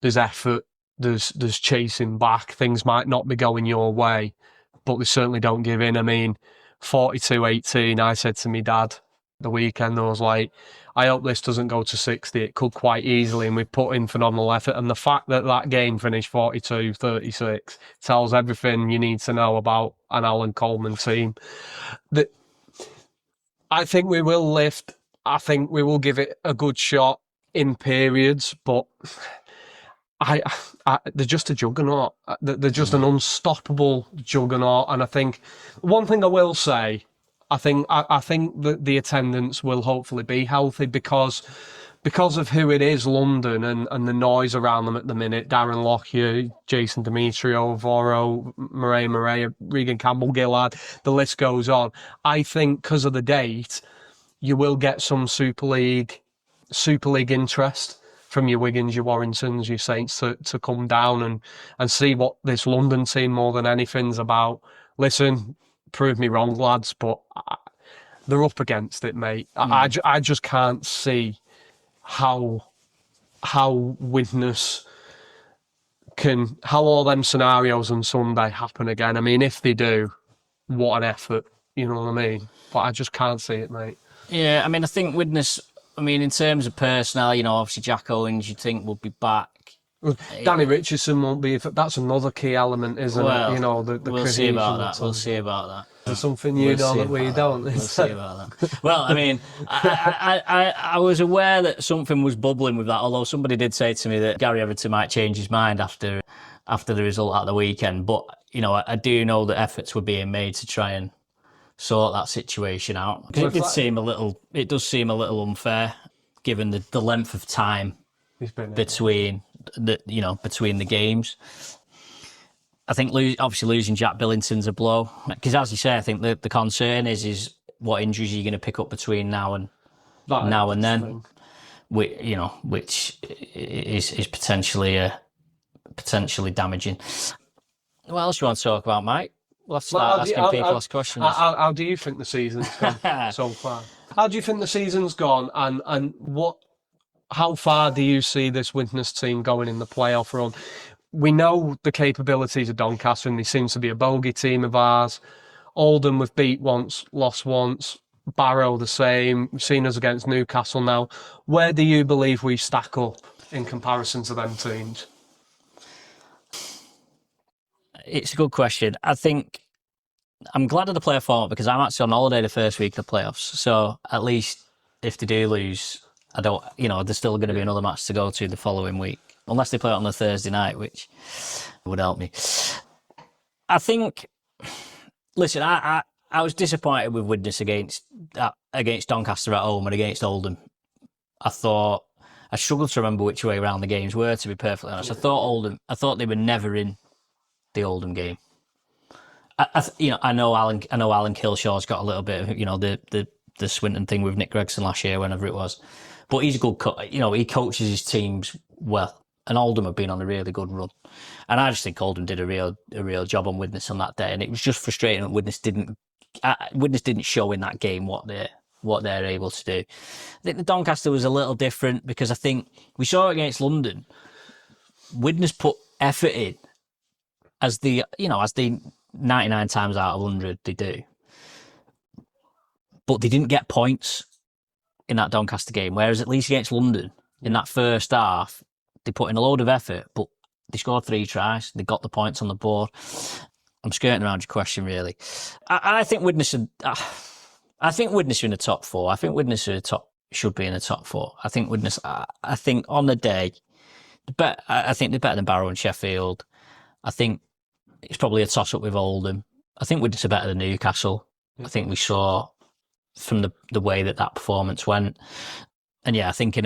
there's effort, there's chasing back. Things might not be going your way, but they certainly don't give in. I mean, 42-18, I said to me dad the weekend, I was like, I hope this doesn't go to 60. It could quite easily, and we've put in phenomenal effort. And the fact that game finished 42-36 tells everything you need to know about an Alan Coleman team. I think we will lift. I think we will give it a good shot in periods, but they're just a juggernaut. They're just an unstoppable juggernaut. And I think one thing I will say, I think that the attendance will hopefully be healthy because of who it is, London, and the noise around them at the minute. Darren Lockyer, Jason Demetrio, Voro, Murray, Regan Campbell, Gillard, the list goes on. I think because of the date, you will get some Super League interest from your Wigans, your Warringtons, your Saints to come down and see what this London team more than anything's about. Listen, prove me wrong, lads, but they're up against it, mate. I just can't see how Widnes how all them scenarios on Sunday happen again. I mean, if they do, what an effort, you know what I mean? But I just can't see it, mate. Yeah, I mean, I think Widnes, in terms of personnel, obviously Jack Owens, you'd think would be back. Danny Richardson won't be. That's another key element, isn't it? The we'll see about that. We'll see about that. There's something that we don't. We'll see about that. Well, I mean, I was aware that something was bubbling with that. Although somebody did say to me that Gary Everton might change his mind after the result at the weekend. But I do know that efforts were being made to try and sort that situation out. It does seem a little unfair, given the length of time between the games. I think obviously losing Jack Billington's a blow, because as you say, I think the concern is what injuries are you going to pick up between now and then, which is potentially damaging. What else do you want to talk about, Mike? We'll have to start asking people last questions. How do you think the season's gone so far? How do you think the season's gone, and how far do you see this Widnes team going in the playoff run? We know the capabilities of Doncaster, and they seem to be a bogey team of ours. Oldham we've beat once, lost once. Barrow the same. We've seen us against Newcastle now. Where do you believe we stack up in comparison to them teams? It's a good question. I think I'm glad of the playoff format because I'm actually on holiday the first week of the playoffs. So at least if they do lose, there's still going to be another match to go to the following week. Unless they play it on a Thursday night, which would help me. I think, listen, I was disappointed with Widnes against Doncaster at home and against Oldham. I struggled to remember which way around the games were, to be perfectly honest. I thought they were never in the Oldham game. I know Alan Kilshaw's got a little bit of, the Swinton thing with Nick Gregson last year, whenever it was. But he's a good he coaches his teams well. And Oldham have been on a really good run. And I just think Oldham did a real job on Widnes on that day. And it was just frustrating that Widnes didn't show in that game what they what they're able to do. I think the Doncaster was a little different because I think we saw it against London. Widnes put effort in as the 99 times out of 100 they do. But they didn't get points in that Doncaster game, whereas at least against London, in that first half, they put in a load of effort, but they scored 3 tries. They got the points on the board. I'm skirting around your question, really. I think Widnes are in the top 4. I think Widnes should be in the top 4. I think Widnes, I think on the day, I think they're better than Barrow and Sheffield. I think it's probably a toss-up with Oldham. I think Widnes are better than Newcastle. I think we saw from the way that performance went. And yeah, I think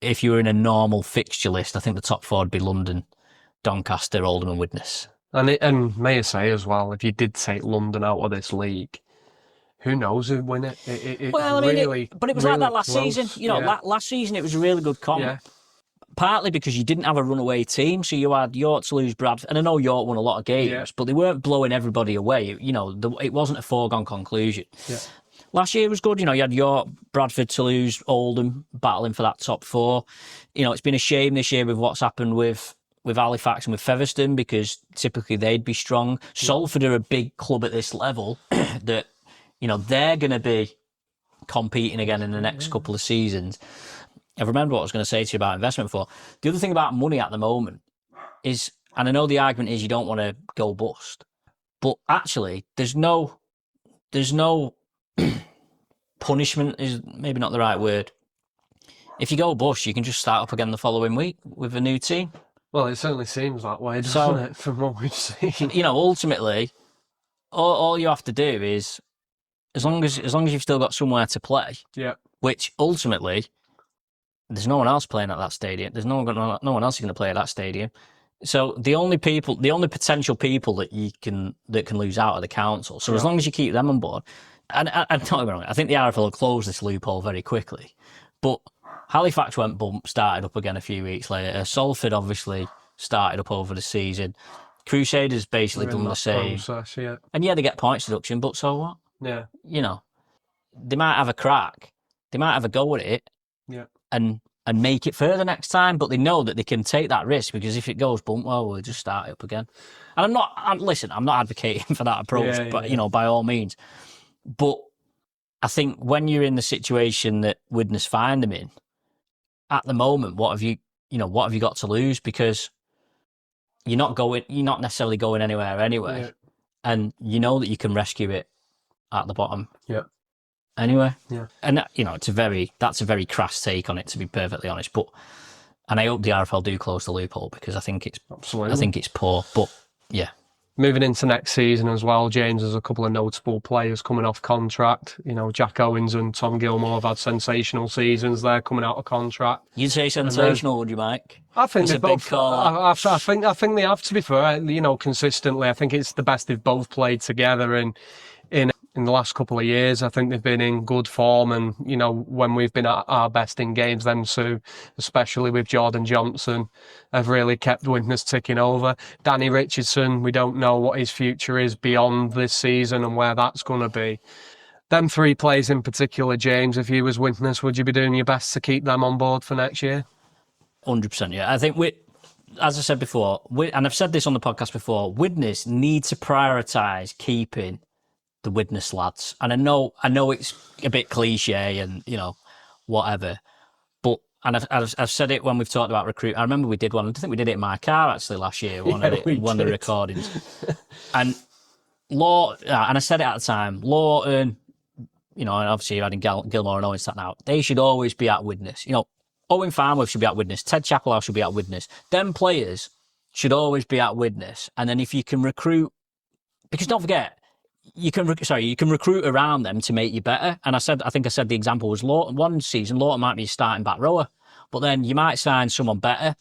if you were in a normal fixture list, I think the top 4 would be London, Doncaster, Oldham and Widnes. And may I say as well, if you did take London out of this league, who knows who'd win it? It was like that last season. Last season it was a really good comp. Yeah. Partly because you didn't have a runaway team, so you had York to lose Bradford. And I know York won a lot of games, but they weren't blowing everybody away. It wasn't a foregone conclusion. Yeah. Last year was good. You had York, Bradford, Toulouse, Oldham battling for that top 4. It's been a shame this year with what's happened with Halifax and with Featherstone because typically they'd be strong. Salford are a big club at this level that, they're going to be competing again in the next couple of seasons. I remember what I was going to say to you about investment before. The other thing about money at the moment is, and I know the argument is you don't want to go bust, but actually there's no punishment is maybe not the right word. If you go bust, you can just start up again the following week with a new team. Well, it certainly seems that way, doesn't it, from what we've seen? Ultimately, all you have to do is, as long as you've still got somewhere to play, which ultimately, there's no one else playing at that stadium. There's no one else going to play at that stadium. So the only potential people that can lose out are the council. So as long as you keep them on board, and don't get me wrong, I think the RFL will close this loophole very quickly. But Halifax went bump, started up again a few weeks later. Salford obviously started up over the season. Crusaders basically done the same. Process, And they get points deduction, but so what? Yeah. They might have a crack. They might have a go at it. Yeah. And make it further next time, but they know that they can take that risk because if it goes bump, well, we'll just start it up again. And I'm not advocating for that approach, but by all means. But I think when you're in the situation that Widnes find them in, at the moment, what have you got to lose? Because you're not necessarily going anywhere anyway, and you know that you can rescue it at the bottom. Yeah. Anyway, and that's a very crass take on it, to be perfectly honest. And I hope the RFL do close the loophole because I think it's poor. But yeah, moving into next season as well, James, there's a couple of notable players coming off contract. Jack Owens and Tom Gilmore have had sensational seasons. They're coming out of contract. You'd say sensational, would you, Mike? I think they both. I think they have, to be fair. Consistently, I think it's the best they've both played together in the last couple of years. I think they've been in good form, and when we've been at our best in games, them two, especially with Jordan Johnson, have really kept Widnes ticking over. Danny Richardson, we don't know what his future is beyond this season and where that's going to be. Them 3 players in particular, James, if you was Widnes, would you be doing your best to keep them on board for next year? 100%, yeah. I think as I said before, and I've said this on the podcast before, Widnes need to prioritise keeping the Widnes lads. And I know it's a bit cliche and whatever, but I've said it when we've talked about recruit. I remember we did one. I think we did it in my car actually last year. One of the recordings. And I said it at the time. Lawton, and obviously you're adding Gilmore and Owens that now. They should always be at Widnes. Owen Farnworth should be at Widnes. Ted Chapelhouse should be at Widnes. Them players should always be at Widnes. And then if you can recruit, because don't forget, you can recruit around them to make you better. And I think I said the example was Lawton. One season, Lawton might be a starting back rower, but then you might sign someone better.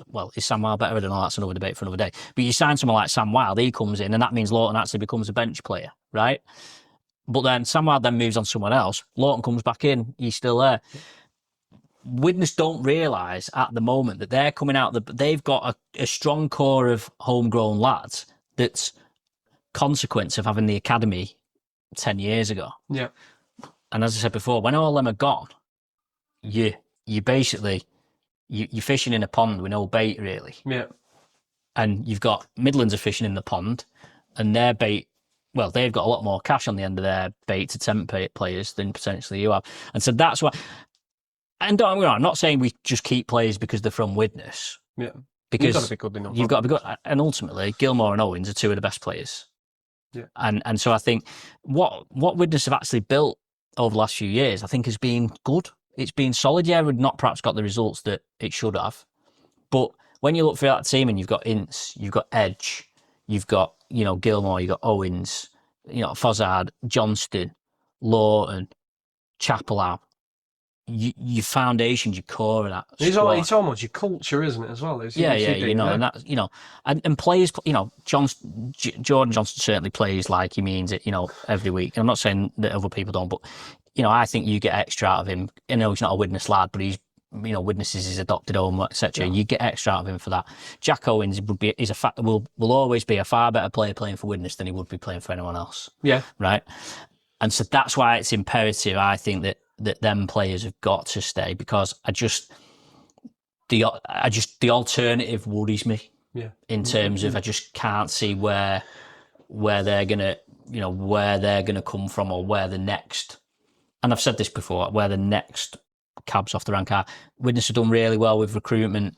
Well, is Sam Wilde better? I don't know. That's another debate for another day. But you sign someone like Sam Wilde, he comes in, and that means Lawton actually becomes a bench player, right? But then Sam Wilde then moves on to someone else. Lawton comes back in, he's still there. Widnes don't realise at the moment that they're coming out, they've got a strong core of homegrown lads that's consequence of having the academy 10 years ago. Yeah. And as I said before, when all them are gone, you basically you're fishing in a pond with no bait really. Yeah. And you've got Midlands are fishing in the pond, and their bait. Well, they've got a lot more cash on the end of their bait to tempt players than potentially you have. And so that's why. And don't get me wrong, I'm not saying we just keep players because they're from Widnes. Yeah. Because you've got to be good enough. You've got to be good. And ultimately, Gilmore and Owens are two of the best players. Yeah. And so I think what Widnes have actually built over the last few years, I think has been good. It's been solid. Yeah, we've not perhaps got the results that it should have. But when you look for that team and you've got Ince, you've got Edge, you've got, Gilmore, you've got Owens, Fozzard, Johnston, Lawton, Chapelhow, your foundations, your core of that. It's almost your culture, isn't it, as well? And that, and players, Jordan Johnson certainly plays like he means it, every week. I'm not saying that other people don't, but, I think you get extra out of him. He's not a Widnes lad, but he's, Widnes is his adopted home, etc. You get extra out of him for that. Jack Owens will always be a far better player playing for Widnes than he would be playing for anyone else. Yeah. Right. And so that's why it's imperative, I think, that them players have got to stay, because the alternative worries me. Yeah. In terms of, I just can't see where they're gonna come from, or where the next. And I've said this before, where the next cabs off the rank are. Widnes have done really well with recruitment.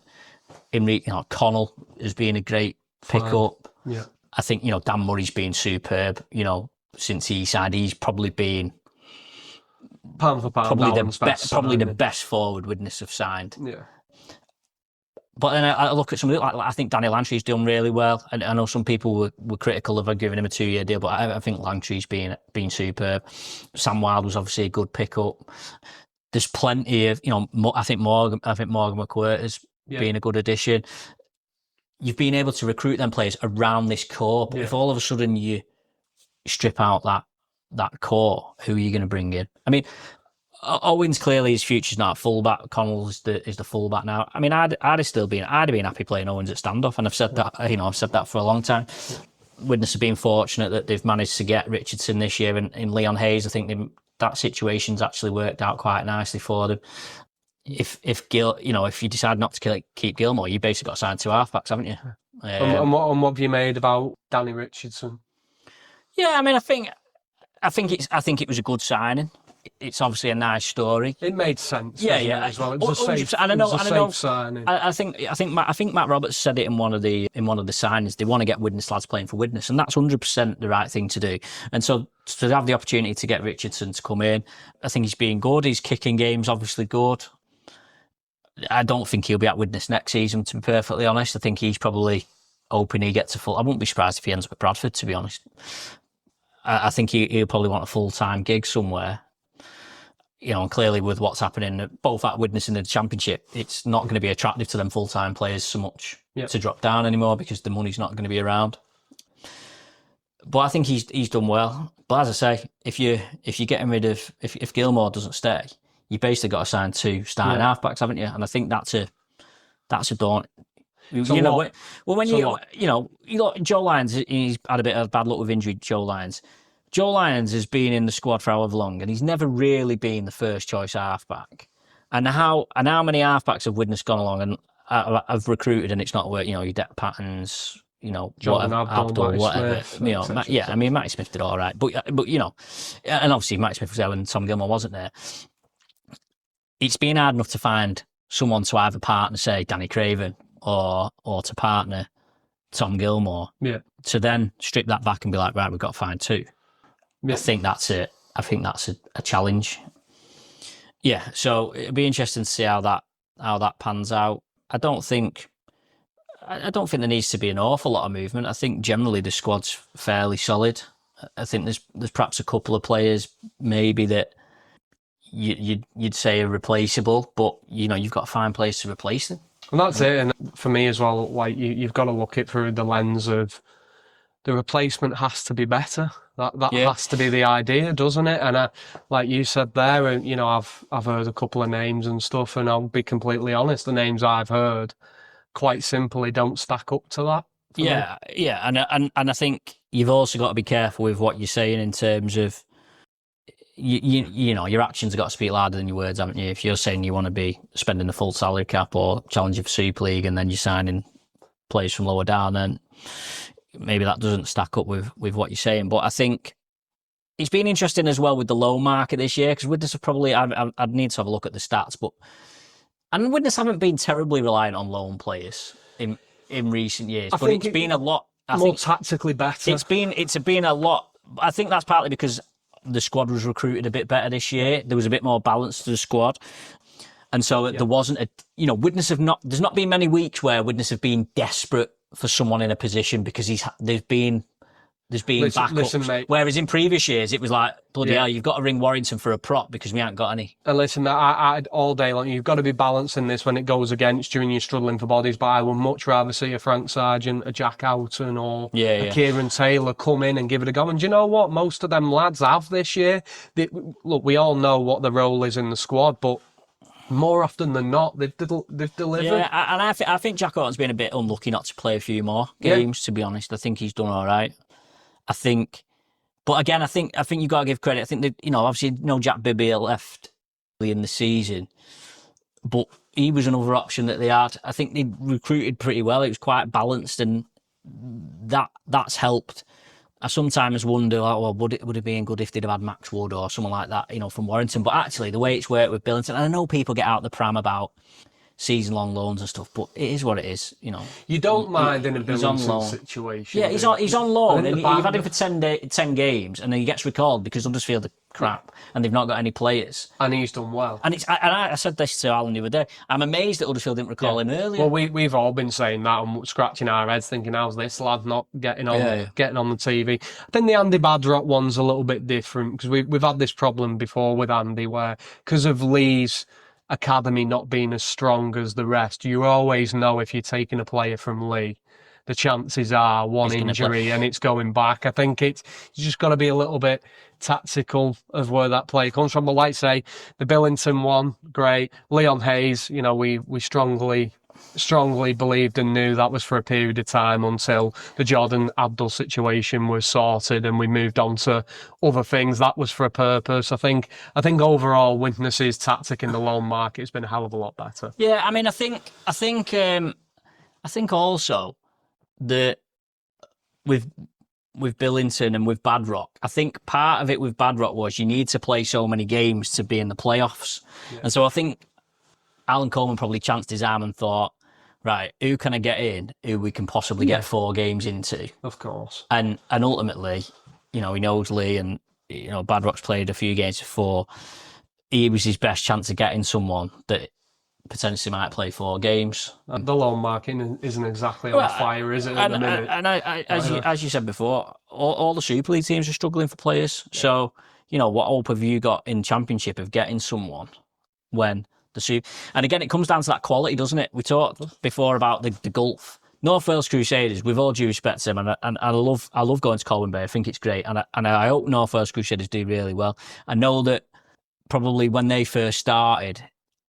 Connell has been a great pickup. Yeah. I think, Dan Murray's been superb. Since he signed, he's probably been pound for pound, probably the best forward Widnes have signed. Yeah. But then I look at somebody I think Danny Langtry's done really well, and I know some people were critical of giving him a 2-year deal, but I think Langtry's been superb. Sam Wilde was obviously a good pickup. There's plenty of I think Morgan McQuirk has been a good addition. You've been able to recruit them players around this core, but if all of a sudden you strip out that core, who are you going to bring in? I mean, Owens, clearly his future's not at fullback. Connell is the fullback now. I mean, I'd have been happy playing Owens at standoff, and I've said that for a long time. Widnes have been fortunate that they've managed to get Richardson this year, and in Leon Hayes, I think that situation's actually worked out quite nicely for them. If you decide not to keep Gilmore, you basically got to sign 2 halfbacks, haven't you? And what have you made about Danny Richardson? Yeah, I mean, I think it was a good signing. It's obviously a nice story. It made sense. Yeah. As well. It was a safe signing. I think Matt Roberts said it in one of the signings. They want to get Widnes lads playing for Widnes, and that's 100% the right thing to do. And so to have the opportunity to get Richardson to come in, I think he's being good. His kicking game's obviously good. I don't think he'll be at Widnes next season, to be perfectly honest. I think he's probably hoping he gets a full. I wouldn't be surprised if he ends up at Bradford, to be honest. I think he'll probably want a full-time gig somewhere. And clearly with what's happening both at Widnes and the Championship, it's not going to be attractive to them full-time players so much to drop down anymore, because the money's not going to be around. But I think he's done well. But as I say, if you're getting rid of, if Gilmore doesn't stay, you basically got to sign 2 starting halfbacks, haven't you? And I think that's a daunt. When Joe Lyons, he's had a bit of bad luck with injury. Joe Lyons has been in the squad for however long, and he's never really been the first choice halfback. And how many halfbacks have Widnes gone along and have recruited, and it's not worked? Your Deck Pattons, Jordan Abdul, whatever. Smith, Matty Smith did all right, but and obviously Matty Smith was there when Tom Gilmore wasn't there. It's been hard enough to find someone to either partner, say Danny Craven, or to partner Tom Gilmore. Yeah. To then strip that back and be like, right, we've got to find 2. Yeah. I think that's a challenge. Yeah, so it'll be interesting to see how that pans out. I don't think there needs to be an awful lot of movement. I think generally the squad's fairly solid. I think there's perhaps a couple of players maybe that you'd say are replaceable, but you've got to find players to replace them. And that's it. And for me as well, like you've got to look it through the lens of the replacement has to be better. That has to be the idea, doesn't it? And like you said there, I've heard a couple of names and stuff, and I'll be completely honest, the names I've heard quite simply don't stack up to that. Yeah, and I think you've also got to be careful with what you're saying in terms of you know, your actions have got to speak louder than your words, haven't you? If you're saying you want to be spending the full salary cap or challenging for Super League, and then you're signing players from lower down, then maybe that doesn't stack up with what you're saying. But I think it's been interesting as well with the loan market this year, because Widnes have probably, I'd need to have a look at the stats, and Widnes haven't been terribly reliant on loan players in recent years. But it's been a lot more tactically better. It's been a lot. I think that's partly because the squad was recruited a bit better this year. There was a bit more balance to the squad. And so there wasn't Widnes there's not been many weeks where Widnes have been desperate for someone in a position because there's been backups. Listen, mate. Whereas in previous years, it was like, bloody hell, you've got to ring Warrington for a prop because we haven't got any. And listen, I'd all day long, you've got to be balancing this when it goes against you and you're struggling for bodies, but I would much rather see a Frank Sargent, a Jack Houghton, or a Kieran Taylor come in and give it a go. And do you know what? Most of them lads have this year. Look, we all know what the role is in the squad, but more often than not, they've delivered. Yeah, and I think Jack Houghton's been a bit unlucky not to play a few more games, to be honest. I think he's done all right. But again, I think you've got to give credit. I think that, obviously, Jack Bibby left early in the season, but he was another option that they had. I think they recruited pretty well. It was quite balanced, and that's helped. I sometimes wonder, would it have been good if they'd have had Max Wood or someone like that, from Warrington? But actually, the way it's worked with Billington, and I know people get out the pram about season-long loans and stuff, but it is what it is, You don't mind in a Billington situation. Yeah, he's on loan, and you've had him for 10 games, and then he gets recalled because Huddersfield are crap, and they've not got any players. And he's done well. And I said this to Alan the other day, I'm amazed that Huddersfield didn't recall him earlier. Well, we've all been saying that and scratching our heads thinking, how's this lad not getting on the TV? I think the Andy Badrock one's a little bit different, because we've had this problem before with Andy, where because of Lee's academy not being as strong as the rest, you always know if you're taking a player from Lee, the chances are one injury and it's going back. I think you just got to be a little bit tactical of where that player comes from. But like say, the Billington one, great. Leon Hayes, we strongly believed and knew that was for a period of time until the Jordan Abdul situation was sorted and we moved on to other things. That was for a purpose. I think overall Widnes' tactic in the loan market has been a hell of a lot better. Yeah, I mean, I think also that with Billington and with Badrock, I think part of it with Badrock was you need to play so many games to be in the playoffs. Yeah. And so I think Alan Coleman probably chanced his arm and thought, right, who can I get in who we can possibly get 4 games into? Of course. And ultimately, he knows Lee, and Badrock's played a few games before. He was his best chance of getting someone that potentially might play 4 games. The loan market isn't exactly on fire, is it, at the minute? And as you said before, all the Super League teams are struggling for players. Yeah. So, what hope have you got in Championship of getting someone when and again, it comes down to that quality, doesn't it? We talked before about the gulf. North Wales Crusaders, with all due respect to them, and I love going to Colwyn Bay. I think it's great, and I hope North Wales Crusaders do really well. I know that probably when they first started,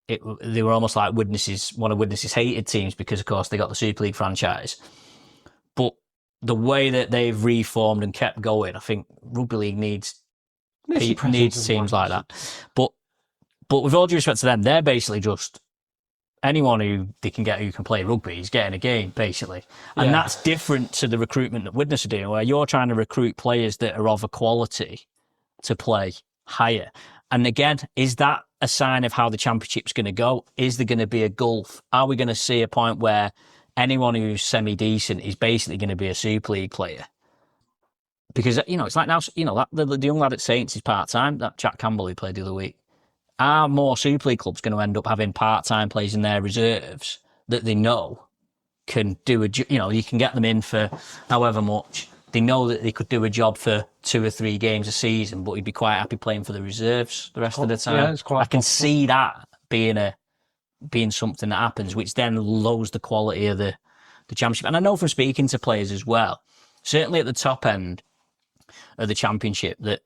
they were almost like one of Widnes' hated teams because, of course, they got the Super League franchise. But the way that they've reformed and kept going, I think Rugby League needs teams like that. But with all due respect to them, they're basically just anyone who they can get who can play rugby is getting a game, basically. And that's different to the recruitment that Widnes are doing, where you're trying to recruit players that are of a quality to play higher. And again, is that a sign of how the Championship's going to go? Is there going to be a gulf? Are we going to see a point where anyone who's semi-decent is basically going to be a Super League player? Because, it's like now, the young lad at Saints is part-time, that Jack Campbell who played the other week. Are more Super League clubs going to end up having part-time players in their reserves that they know can do you can get them in for however much. They know that they could do a job for 2 or 3 games a season, but he'd be quite happy playing for the reserves the rest of the time. Yeah, it's quite I can see that being something that happens, which then lowers the quality of the Championship. And I know from speaking to players as well, certainly at the top end of the Championship, that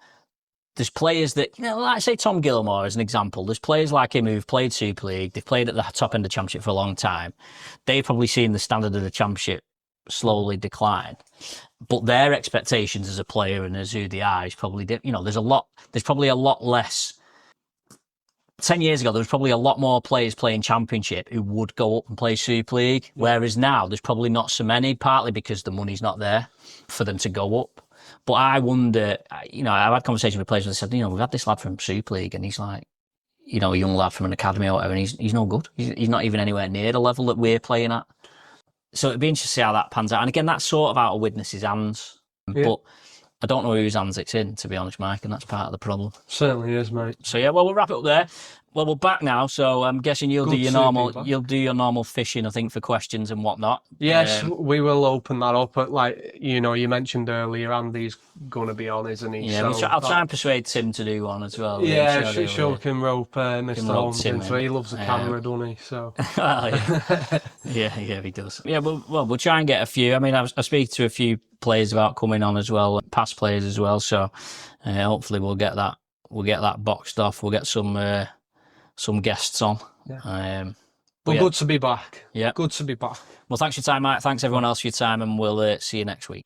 there's players that, like say Tom Gilmore as an example, there's players like him who've played Super League, they've played at the top end of the Championship for a long time. They've probably seen the standard of the Championship slowly decline. but their expectations as a player and as who they are is probably, there's probably a lot less. 10 years ago, there was probably a lot more players playing Championship who would go up and play Super League, whereas now there's probably not so many, partly because the money's not there for them to go up. But I wonder, I've had conversations with players where they said, we've had this lad from Super League and he's like, a young lad from an academy or whatever, and he's no good. He's not even anywhere near the level that we're playing at. So it'd be interesting to see how that pans out. And again, that's sort of out of Widnes' hands. Yeah. But I don't know whose hands it's in, to be honest, Mike, and that's part of the problem. Certainly is, mate. So yeah, well, we'll wrap it up there. Well, we're back now, so I'm guessing you'll do your normal fishing, I think, for questions and whatnot. Yes, we will open that up. But you mentioned earlier, Andy's going to be on, isn't he? Yeah, so I'll try and persuade Tim to do one as well. Yeah, sure can rope Mr. Holmes in. So he loves the camera, doesn't he? So. yeah, he does. Yeah, we'll try and get a few. I mean, I speak to a few players about coming on as well, past players as well. So hopefully we'll get that boxed off. We'll get some guests on. Yeah. Good to be back. Yeah. Good to be back. Well, thanks for your time, Mike. Thanks everyone else for your time, and we'll see you next week.